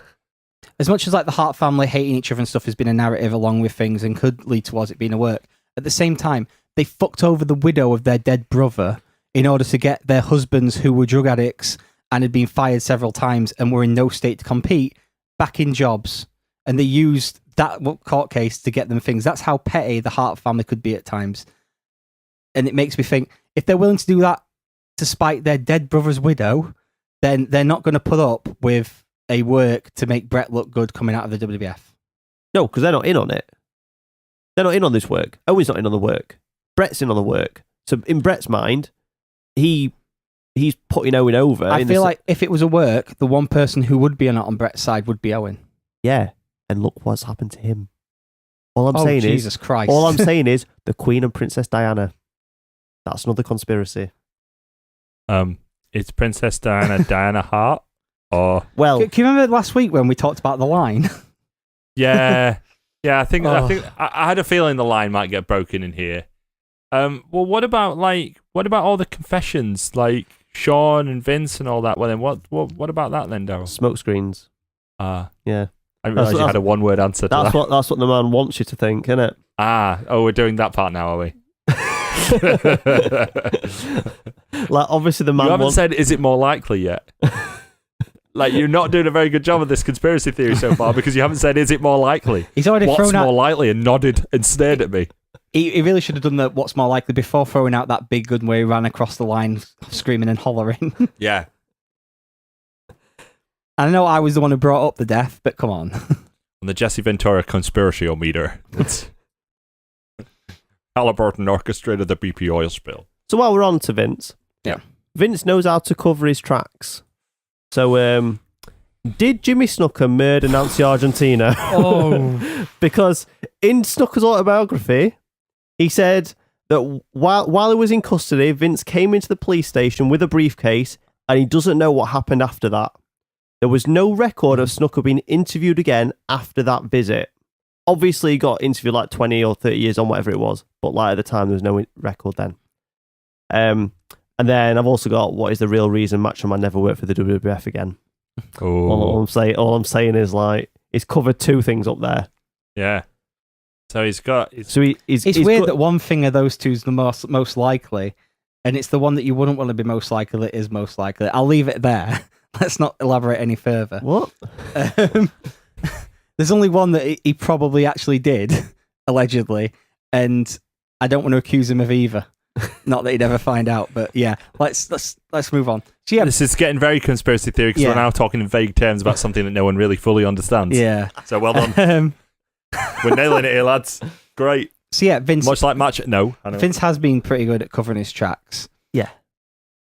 As much as like the Hart family hating each other and stuff has been a narrative along with things and could lead towards it being a work, at the same time, they fucked over the widow of their dead brother in order to get their husbands who were drug addicts and had been fired several times and were in no state to compete back in jobs. And they used that court case to get them things. That's how petty the Hart family could be at times. And it makes me think, if they're willing to do that to spite their dead brother's widow, then they're not going to put up with a work to make Brett look good coming out of the WWF. No, because they're not in on it. They're not in on this work. Owen's not in on the work. Brett's in on the work. So in Brett's mind, he's putting Owen over. I feel like if it was a work, the one person who would be on Brett's side would be Owen. Yeah, and look what's happened to him. All I'm saying Jesus Christ. All I'm saying is the Queen and Princess Diana. That's another conspiracy. Is Princess Diana Diana Hart? Or Well, Can you remember last week when we talked about the line? yeah, I think I had a feeling the line might get broken in here. Well, what about all the confessions, like Sean and Vince and all that? Well, then what about that then, Daryl? smoke screens. Yeah. Yeah. I didn't realise you had a one-word answer to that. That's what the man wants you to think, isn't it? We're doing that part now, are we? Like obviously the man You haven't wants... said, is it more likely yet? Like, you're not doing a very good job of this conspiracy theory so far because you haven't said, is it more likely? He's already What's thrown more out... likely? And nodded and stared at me. He really should have done the what's more likely before throwing out that big gun where he ran across the line screaming and hollering. Yeah. I know I was the one who brought up the death, but come on. On the Jesse Ventura conspiracy-o-meter, it's Alberto orchestrated the BP oil spill. So while we're on to Vince, Yeah. Vince knows how to cover his tracks. So, did Jimmy Snooker murder Nancy Argentina? Oh. Because in Snooker's autobiography, he said that while he was in custody, Vince came into the police station with a briefcase, and he doesn't know what happened after that. There was no record of Snooker being interviewed again after that visit. Obviously, he got interviewed like 20 or 30 years on, whatever it was, but like at the time, there was no record then. And then I've also got what is the real reason Macho Man never worked for the WWF again. All I'm saying is like he's covered two things up there. Yeah. So he's got. He's It's weird that one thing of those two is the most likely, and it's the one that you wouldn't want to be most likely that is most likely. I'll leave it there. Let's not elaborate any further. What? There's only one that he probably actually did, allegedly, and I don't want to accuse him of either. Not that he'd ever find out, but yeah. Let's move on. So yeah, This is getting very conspiracy theory because we're now talking in vague terms about something that no one really fully understands. yeah. So well done. We're nailing it here, lads. Great. So yeah, Vince. Much like match. No, I know. Vince has been pretty good at covering his tracks. Yeah.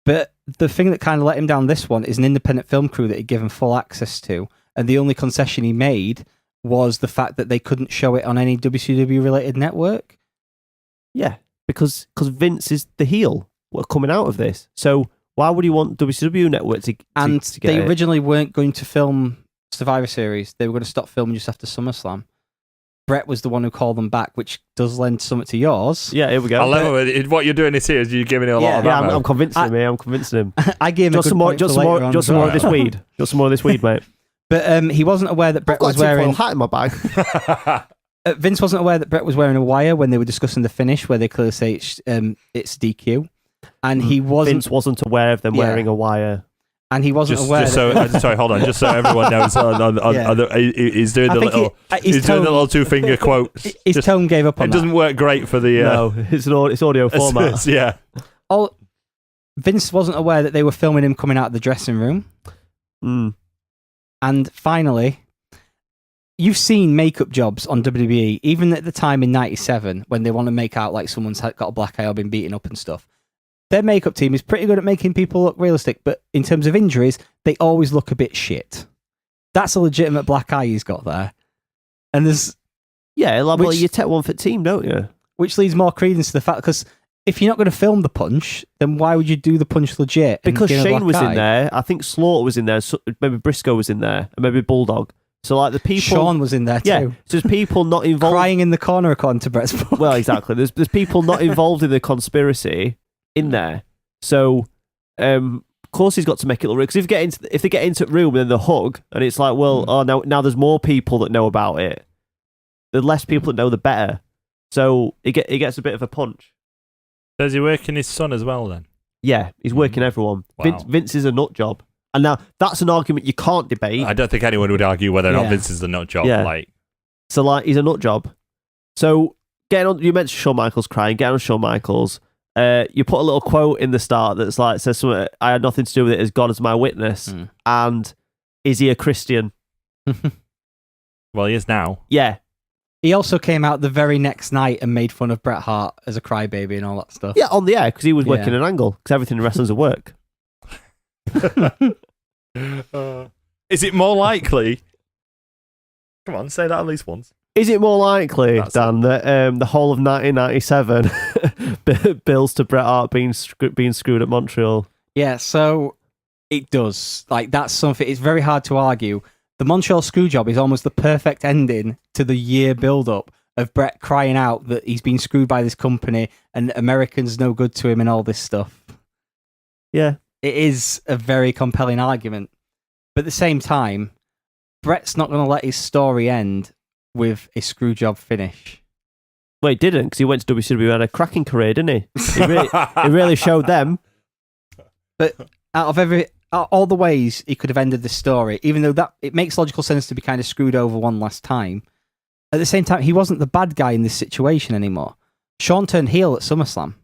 But the thing that kind of let him down this one is an independent film crew that he'd given full access to, and the only concession he made was the fact that they couldn't show it on any WCW related network. Yeah, because Vince is the heel coming out of this. So why would he want WCW network to get they it? originally weren't going to film Survivor Series. They were going to stop filming just after SummerSlam. Brett was the one who called them back, which does lend something to yours. Yeah, here we go. I love it. What you're doing is here is you're giving him a lot of Yeah, ammo. I'm convincing him. I'm convincing him. I gave him Just some more of this weed. Just some more of this weed, mate. But he wasn't aware that Brett was wearing a hat in my bag. Vince wasn't aware that Brett was wearing a wire when they were discussing the finish, where they clearly say it's DQ, and he wasn't. Vince wasn't aware of them wearing a wire, and he wasn't aware. Sorry, hold on. Just so everyone knows, he's doing the little, doing the little 2-finger quote. His tone gave up on it. Doesn't work great for the. No, it's audio format. Yeah. Vince wasn't aware that they were filming him coming out of the dressing room. And finally, you've seen makeup jobs on WWE, even at the time in '97 when they want to make out like someone's got a black eye or been beaten up and stuff. Their makeup team is pretty good at making people look realistic, but in terms of injuries, they always look a bit shit. That's a legitimate black eye he's got there. And there's... Yeah, well, you take one for team, don't you? Which leads more credence to the fact, because if you're not going to film the punch, then why would you do the punch legit? Because Shane was in there, I think Slaughter was in there, so maybe Briscoe was in there, and maybe Bulldog. So like the people... Sean was in there too. Yeah, so there's people not involved... Crying in the corner according to Brett's book. Well, exactly. There's people not involved in the conspiracy in there. So, of course he's got to make it look real. Because if they get into the room and then the hug, and it's like, well, now there's more people that know about it. The less people that know, the better. So he gets a bit of a punch. Does he work in his son as well then? Yeah, he's working everyone. Wow. Vince is a nut job. And now that's an argument you can't debate. I don't think anyone would argue whether or not Vince is a nut job. Yeah. So he's a nut job. So getting on, you mentioned Shawn Michaels crying. Get on Shawn Michaels. You put a little quote in the start that's like says something. I had nothing to do with it. As God as my witness. And is he a Christian? Well, he is now. Yeah. He also came out the very next night and made fun of Bret Hart as a crybaby and all that stuff. Yeah, on the air, because he was working an angle, because everything in wrestling's a work. Is it more likely? Come on, say that at least once. Is it more likely, Dan, that the whole of 1997 bills to Bret Hart being screwed at Montreal? Yeah, so it does. Like, that's something, it's very hard to argue. The Montreal Screwjob is almost the perfect ending to the year build-up of Bret crying out that he's been screwed by this company and Americans no good to him and all this stuff. Yeah. It is a very compelling argument. But at the same time, Bret's not going to let his story end with a Screwjob finish. Well, he didn't, because he went to WCW and had a cracking career, didn't he? He really showed them. But out of all the ways he could have ended this story, even though that it makes logical sense to be kind of screwed over one last time, at the same time, he wasn't the bad guy in this situation anymore. Shawn turned heel at SummerSlam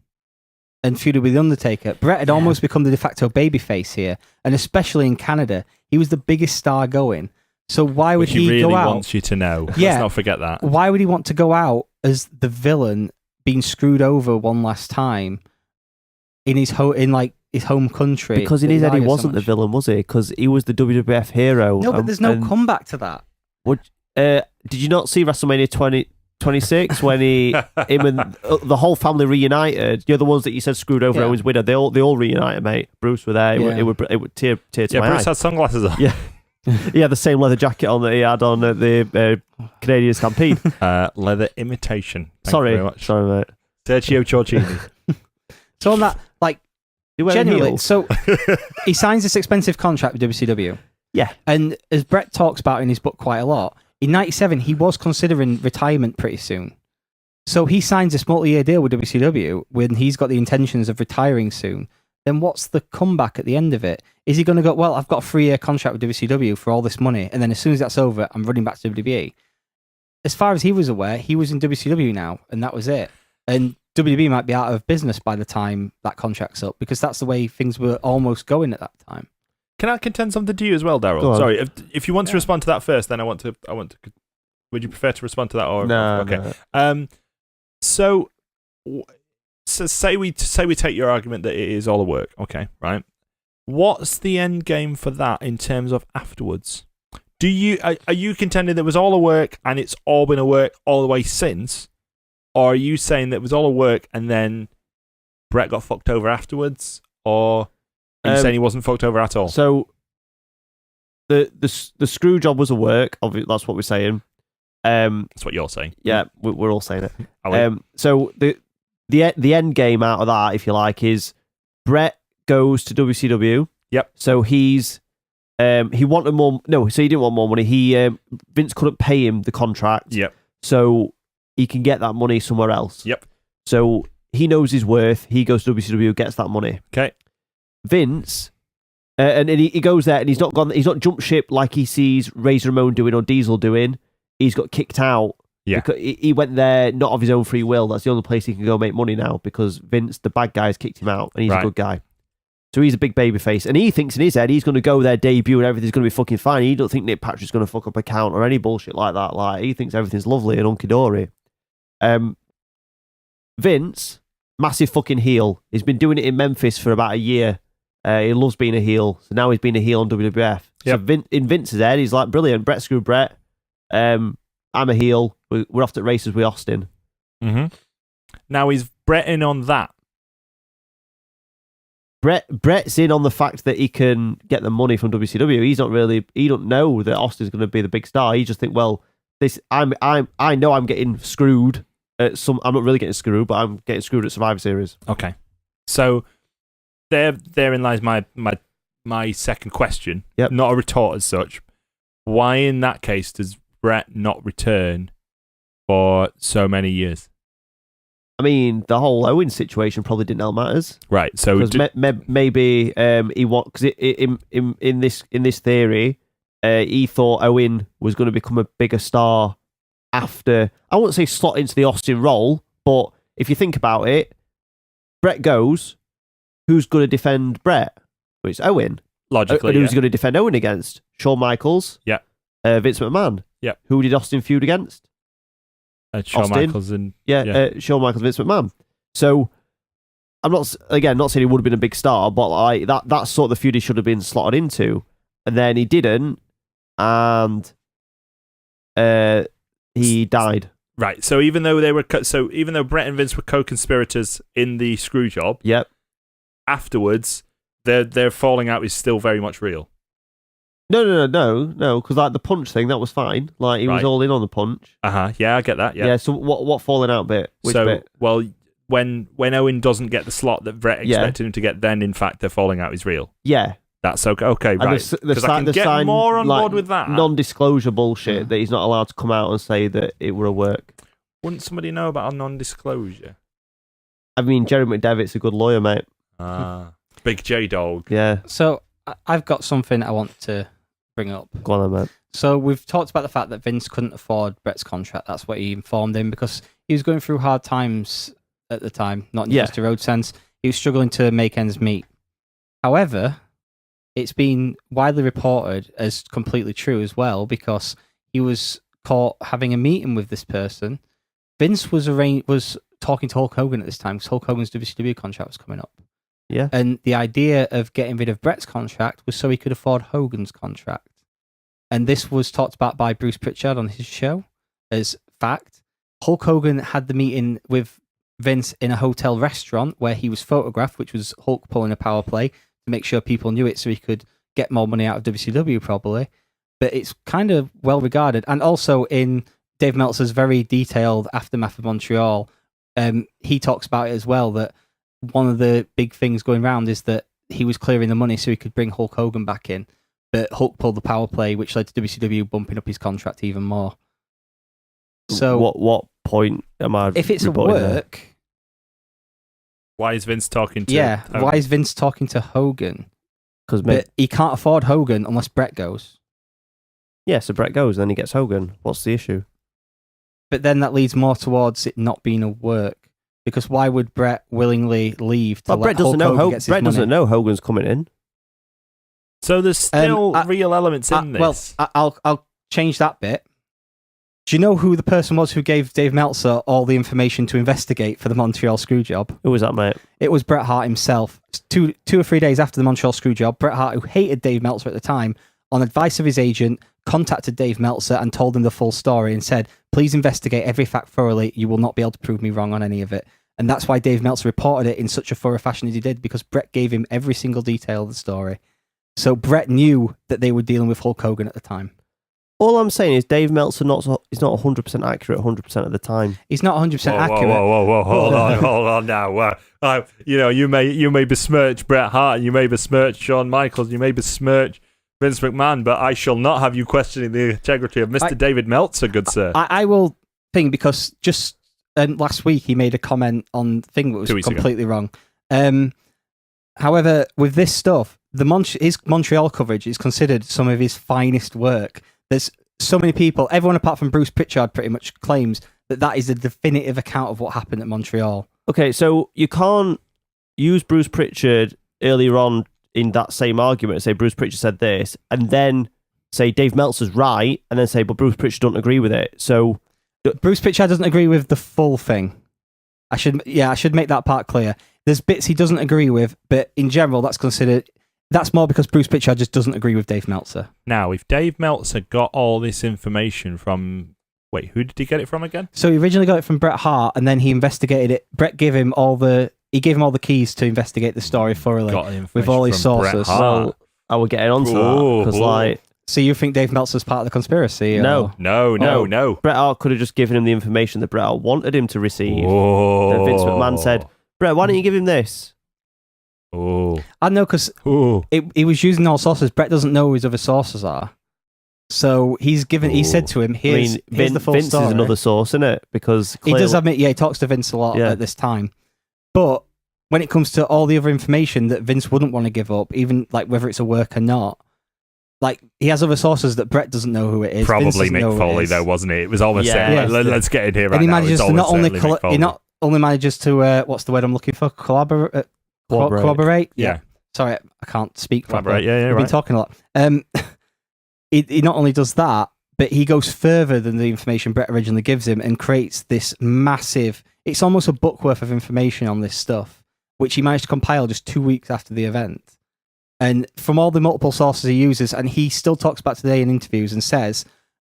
and feuded with The Undertaker. Bret had almost become the de facto babyface here, and especially in Canada, he was the biggest star going. So why would he really go out? Wants you to know. Yeah. Let's not forget that. Why would he want to go out as the villain, being screwed over one last time in his home country? Because in his head, he wasn't the villain, was he? Because he was the WWF hero. No, but there's no comeback to that. Did you not see WrestleMania 26 when him and the whole family reunited? You're the ones that you said screwed over Owen's widow. They all reunited, mate. Bruce were there. It would tear to my Bruce eye. had sunglasses on. Yeah. He had the same leather jacket on that he had on at the Canadian Stampede. Leather imitation. Sorry, very much. Sorry, mate. Sergio Ciorcini. So on that, generally, so he signs this expensive contract with WCW. Yeah. And as Bret talks about in his book quite a lot, in 97, he was considering retirement pretty soon. So he signs this multi-year deal with WCW when he's got the intentions of retiring soon. Then what's the comeback at the end of it? Is he going to go, well, I've got a 3-year contract with WCW for all this money, and then as soon as that's over, I'm running back to WWE? As far as he was aware, he was in WCW now, and that was it. And WB might be out of business by the time that contract's up, because that's the way things were almost going at that time. Can I contend something to you as well, Daryl? Sorry, if you want to respond to that first, then I want to. Would you prefer to respond to that or no? Okay. No. So say we take your argument that it is all the work. Okay, right. What's the end game for that in terms of afterwards? Are you contending that it was all a work and it's all been a work all the way since? Or are you saying that it was all a work and then Brett got fucked over afterwards? Or are you saying he wasn't fucked over at all? So the screw job was a work. Obviously, that's what we're saying. That's what you're saying. Yeah, we're all saying it. So the end game out of that, if you like, is Brett goes to WCW. Yep. So he's he wanted more. No, so he didn't want more money. Vince couldn't pay him the contract. Yep. So he can get that money somewhere else. Yep. So he knows his worth. He goes to WCW, gets that money. Okay. Vince, and he goes there, and he's not gone. He's not jumped ship like he sees Razor Ramon doing or Diesel doing. He's got kicked out. Yeah. Because he went there not of his own free will. That's the only place he can go make money now, because Vince, the bad guy, has kicked him out, and he's a good guy. So he's a big baby face, and he thinks in his head he's going to go there, debut, and everything's going to be fucking fine. He don't think Nick Patrick's going to fuck up a count or any bullshit like that. Like, he thinks everything's lovely and hunky-dory. Vince, massive fucking heel. He's been doing it in Memphis for about a year. He loves being a heel, so now he's been a heel on WWF. Yep. So in Vince's head, he's like, brilliant. Brett screwed Brett. I'm a heel. We're off to races with Austin. Mm-hmm. Now is Brett in on that? Brett's in on the fact that he can get the money from WCW. He's not really. He don't know that Austin's going to be the big star. He just think, well, this. I know I'm getting screwed at some. I'm not really getting screwed, but I'm getting screwed at Survivor Series. Okay, so therein lies my second question. Yep. Not a retort as such. Why in that case does Brett not return for so many years? I mean, the whole Owen situation probably didn't help matters. Right. So maybe he want, because in this theory, he thought Owen was going to become a bigger star after. I wouldn't say slot into the Austin role, but if you think about it, Brett goes. Who's going to defend Brett? Well, it's Owen. Logically, and who's he going to defend Owen against? Shawn Michaels. Yeah. Vince McMahon. Yeah. Who did Austin feud against? Shawn Austin. Michaels and Shawn Michaels, Vince McMahon. So I'm not saying he would have been a big star, but like that's sort of the feud he should have been slotted into, and then he didn't, and he died. Right. So even though even though Brett and Vince were co-conspirators in the screw job, yep. Afterwards, their falling out is still very much real. No, because like the punch thing, that was fine. Like he was all in on the punch. Yeah, I get that. Yeah. So what falling out bit? Which bit? Well, when Owen doesn't get the slot that Brett expected him to get, then in fact their falling out is real. Yeah. That's okay. Okay, right. Because I can get more on board with that. Non-disclosure bullshit that he's not allowed to come out and say that it were a work. Wouldn't somebody know about a non-disclosure? I mean, Jerry McDevitt's a good lawyer, mate. Big J Dog. Yeah. So I've got something I want to bring up. Go on then, mate. So we've talked about the fact that Vince couldn't afford Brett's contract. That's what he informed him, because he was going through hard times at the time, not in just a road sense. He was struggling to make ends meet. However, it's been widely reported as completely true as well, because he was caught having a meeting with this person. Vince was talking to Hulk Hogan at this time, because Hulk Hogan's WCW contract was coming up. Yeah. And the idea of getting rid of Brett's contract was so he could afford Hogan's contract. And this was talked about by Bruce Pritchard on his show as fact. Hulk Hogan had the meeting with Vince in a hotel restaurant where he was photographed, which was Hulk pulling a power play to make sure people knew it so he could get more money out of WCW probably. But it's kind of well regarded. And also in Dave Meltzer's very detailed Aftermath of Montreal, he talks about it as well, that one of the big things going around is that he was clearing the money so he could bring Hulk Hogan back in. But Hulk pulled the power play, which led to WCW bumping up his contract even more. So what point am I? If it's a work, why is Vince talking to? Hogan? Why is Vince talking to Hogan? Because he can't afford Hogan unless Brett goes. Yeah, so Brett goes, then he gets Hogan. What's the issue? But then that leads more towards it not being a work. Because why would Brett willingly leave to But let Brett doesn't Hulk know. Hogan gets his Brett doesn't money? know Hogan's coming in. So there's still real elements in Well, this. I'll change that bit. Do you know who the person was who gave Dave Meltzer all the information to investigate for the Montreal Screwjob? Who was that, mate? It was Bret Hart himself. 2 or 3 days after the Montreal Screwjob, Bret Hart, who hated Dave Meltzer at the time, on advice of his agent, contacted Dave Meltzer and told him the full story and said, please investigate every fact thoroughly. You will not be able to prove me wrong on any of it. And that's why Dave Meltzer reported it in such a thorough fashion as he did, because Bret gave him every single detail of the story. So Bret knew that they were dealing with Hulk Hogan at the time. All I'm saying is Dave Meltzer is not 100% accurate 100% of the time. He's not 100% accurate. Whoa, hold on now. You may besmirch Bret Hart, you may besmirch Shawn Michaels, you may besmirch Vince McMahon, but I shall not have you questioning the integrity of Mr. David Meltzer, good sir. I will think, because just last week he made a comment on thing that was completely wrong. However, with this stuff, his Montreal coverage is considered some of his finest work. There's so many people, everyone apart from Bruce Pritchard pretty much claims that is a definitive account of what happened at Montreal. Okay, so you can't use Bruce Pritchard earlier on in that same argument and say Bruce Pritchard said this, and then say Dave Meltzer's right, and then say, but Bruce Pritchard doesn't agree with it. So Bruce Pritchard doesn't agree with the full thing. I should make that part clear. There's bits he doesn't agree with, but in general, that's more because Bruce Pritchard just doesn't agree with Dave Meltzer. Now, if Dave Meltzer got all this information from... Wait, who did he get it from again? So he originally got it from Bret Hart, and then he investigated it. Bret gave him all the keys to investigate the story thoroughly with all his sources. So I will get onto that, because So you think Dave Meltzer's part of the conspiracy? No. Bret Hart could have just given him the information that Bret Hart wanted him to receive. Then Vince McMahon said, Bret, why don't you give him this? I know, because he was using all sources. Bret doesn't know who his other sources are. So he said to him, here's the full Vince story. Is another source, isn't it? Because he does admit, he talks to Vince a lot at this time. But when it comes to all the other information that Vince wouldn't want to give up, even like whether it's a work or not, like he has other sources that Bret doesn't know who it is. Probably Mick Foley, though, wasn't it? It was almost saying, let's get in here right and he now. manages to he not only manages to, what's the word I'm looking for? Collaborate? Yeah. Sorry, I can't speak. Collaborate, yeah, I've been talking a lot. He not only does that, but he goes further than the information Bret originally gives him and creates this massive... It's almost a book worth of information on this stuff, which he managed to compile just 2 weeks after the event. And from all the multiple sources he uses, and he still talks about today in interviews and says,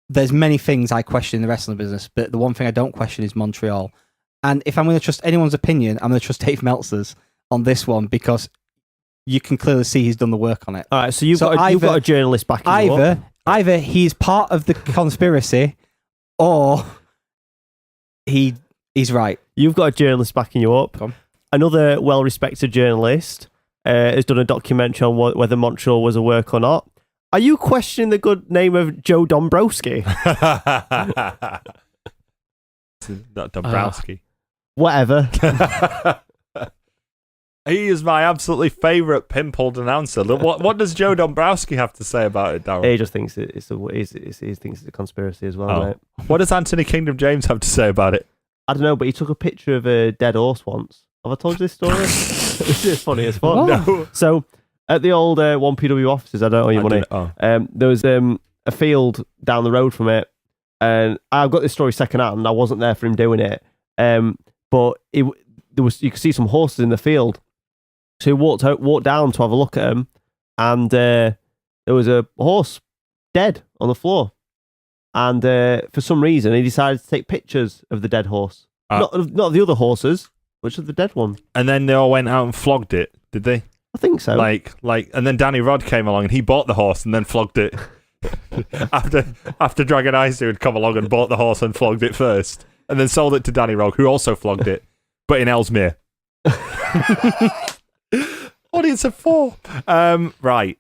there's many things I question in the wrestling business, but the one thing I don't question is Montreal. And if I'm going to trust anyone's opinion, I'm going to trust Dave Meltzer's on this one, because you can clearly see he's done the work on it. All right, so you've got a journalist backing you up. Either he's part of the conspiracy, or he's right. You've got a journalist backing you up. Another well-respected journalist has done a documentary on whether Montreal was a work or not. Are you questioning the good name of Joe Dombrowski? Not Dombrowski. Whatever. He is my absolutely favourite pimpled announcer. What does Joe Dombrowski have to say about it, Daryl? He just thinks he thinks it's a conspiracy as well, mate. What does Anthony Kingdom James have to say about it? I don't know, but he took a picture of a dead horse once. Have I told you this story? It's funny as fuck. No. So, at the old 1PW offices, I don't owe you money. There was a field down the road from it, and I've got this story second hand. I wasn't there for him doing it, but you could see some horses in the field. So he walked down to have a look at them, and there was a horse dead on the floor. And for some reason, he decided to take pictures of the dead horse. Not of the other horses, but just of the dead one. And then they all went out and flogged it, did they? I think so. And then Danny Rod came along and he bought the horse and then flogged it. after Dragon Ice had come along and bought the horse and flogged it first, and then sold it to Danny Rod, who also flogged it, but in Ellesmere. Audience of 4. Right.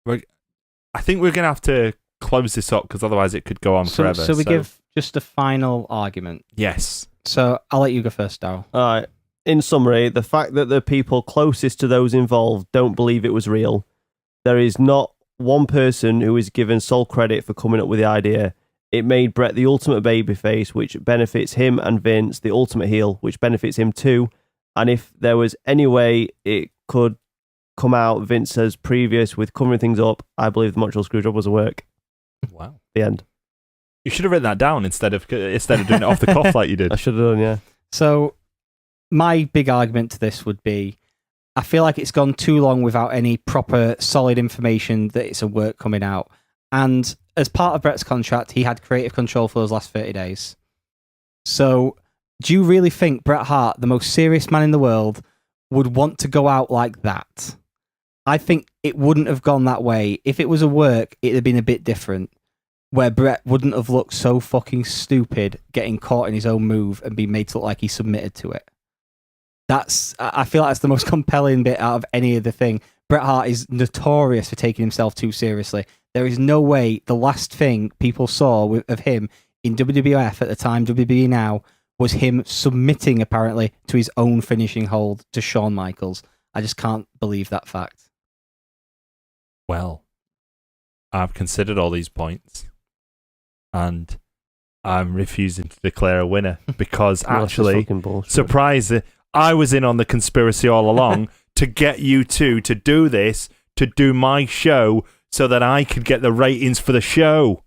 I think we're going to have to close this up, because otherwise it could go on forever. So we give just a final argument. Yes. So I'll let you go first, Daryl. All right. In summary, the fact that the people closest to those involved don't believe it was real. There is not one person who is given sole credit for coming up with the idea. it made Bret the ultimate babyface, which benefits him, and Vince the ultimate heel, which benefits him too. And if there was any way it could come out Vince as previous with covering things up, I believe the Montreal Screwjob was a work. Wow. The end. You should have written that down instead of doing it off the cuff like you did. I should have done, yeah. So, my big argument to this would be, I feel like it's gone too long without any proper, solid information that it's a work coming out. And as part of Bret's contract, he had creative control for those last 30 days. So, do you really think Bret Hart, the most serious man in the world, would want to go out like that? I think it wouldn't have gone that way. If it was a work, it'd have been a bit different, where Bret wouldn't have looked so fucking stupid getting caught in his own move and being made to look like he submitted to it. I feel like that's the most compelling bit out of any of the thing. Bret Hart is notorious for taking himself too seriously. There is no way the last thing people saw of him in WWF at the time, WWE now, was him submitting, apparently, to his own finishing hold to Shawn Michaels. I just can't believe that fact. Well, I've considered all these points, and I'm refusing to declare a winner because actually, surprise, I was in on the conspiracy all along to get you two to do this, to do my show, so that I could get the ratings for the show.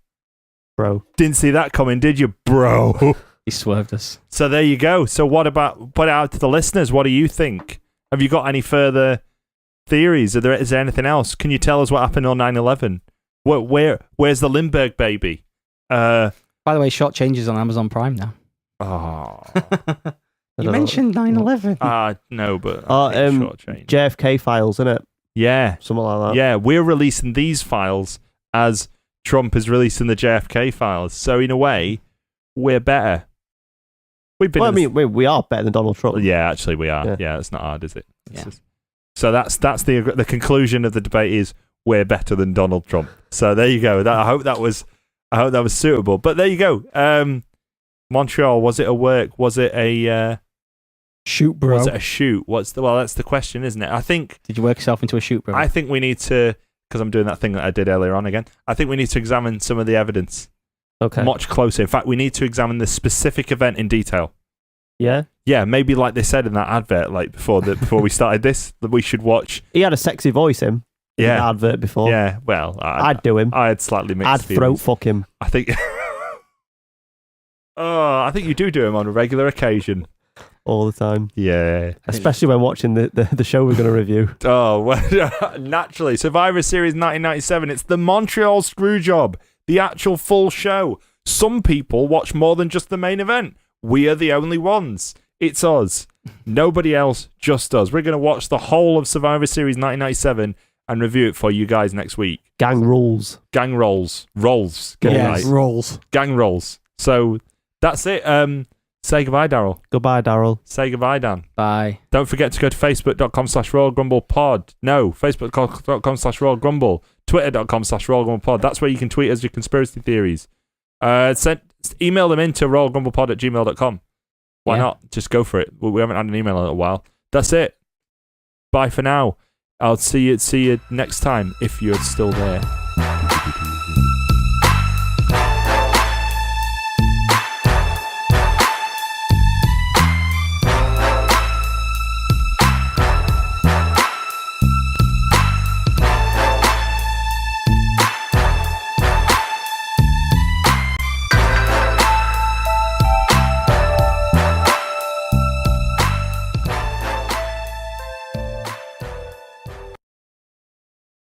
Bro. Didn't see that coming, did you, bro? He swerved us. So there you go. So put it out to the listeners. What do you think? Have you got any further theories? Is there anything else? Can you tell us what happened on 9/11? Where's the Lindbergh baby? By the way, short changes on Amazon Prime now. Oh. You mentioned 9/11. No, but short change. JFK files, isn't it? Yeah. Something like that. Yeah, we're releasing these files as Trump is releasing the JFK files. So in a way, we're better. We are better than Donald Trump. Yeah, actually we are. Yeah, it's not hard, is it? Yeah. So that's the conclusion of the debate is we're better than Donald Trump. So there you go. I hope that was suitable. But there you go. Montreal, was it a work? Was it a shoot, bro? Was it a shoot? That's the question, isn't it? I think. Did you work yourself into a shoot, bro? I think we need to, because I'm doing that thing that I did earlier on again. I think we need to examine some of the evidence. Okay. Much closer. In fact, we need to examine the specific event in detail. Yeah? Yeah, maybe like they said in that advert, like before we started this, that we should watch. He had a sexy voice, him. Yeah. In the advert before. Yeah, well, I'd do him. I had slightly mixed I'd feelings. throat fuck him. I think. I think you do him on a regular occasion. All the time. Yeah. Especially when watching the show we're going to review. Oh, well, naturally. Survivor Series 1997. It's the Montreal Screwjob, the actual full show. Some people watch more than just the main event. We are the only ones. It's us. Nobody else, just us. We're going to watch the whole of Survivor Series 1997 and review it for you guys next week. Gang rules. Gang rolls. Rolls. Get it right. Rolls. Gang rolls. So that's it. Say goodbye, Daryl. Goodbye, Daryl. Say goodbye, Dan. Bye. Don't forget to go to facebook.com/Royal Grumble Pod. No, facebook.com/Royal Grumble. Twitter.com/Royal Grumble Pod. That's where you can tweet us your conspiracy theories. Email them into royalgrumblepod@gmail.com. Why not? Just go for it. We haven't had an email in a while. That's it. Bye for now. I'll see you next time if you're still there.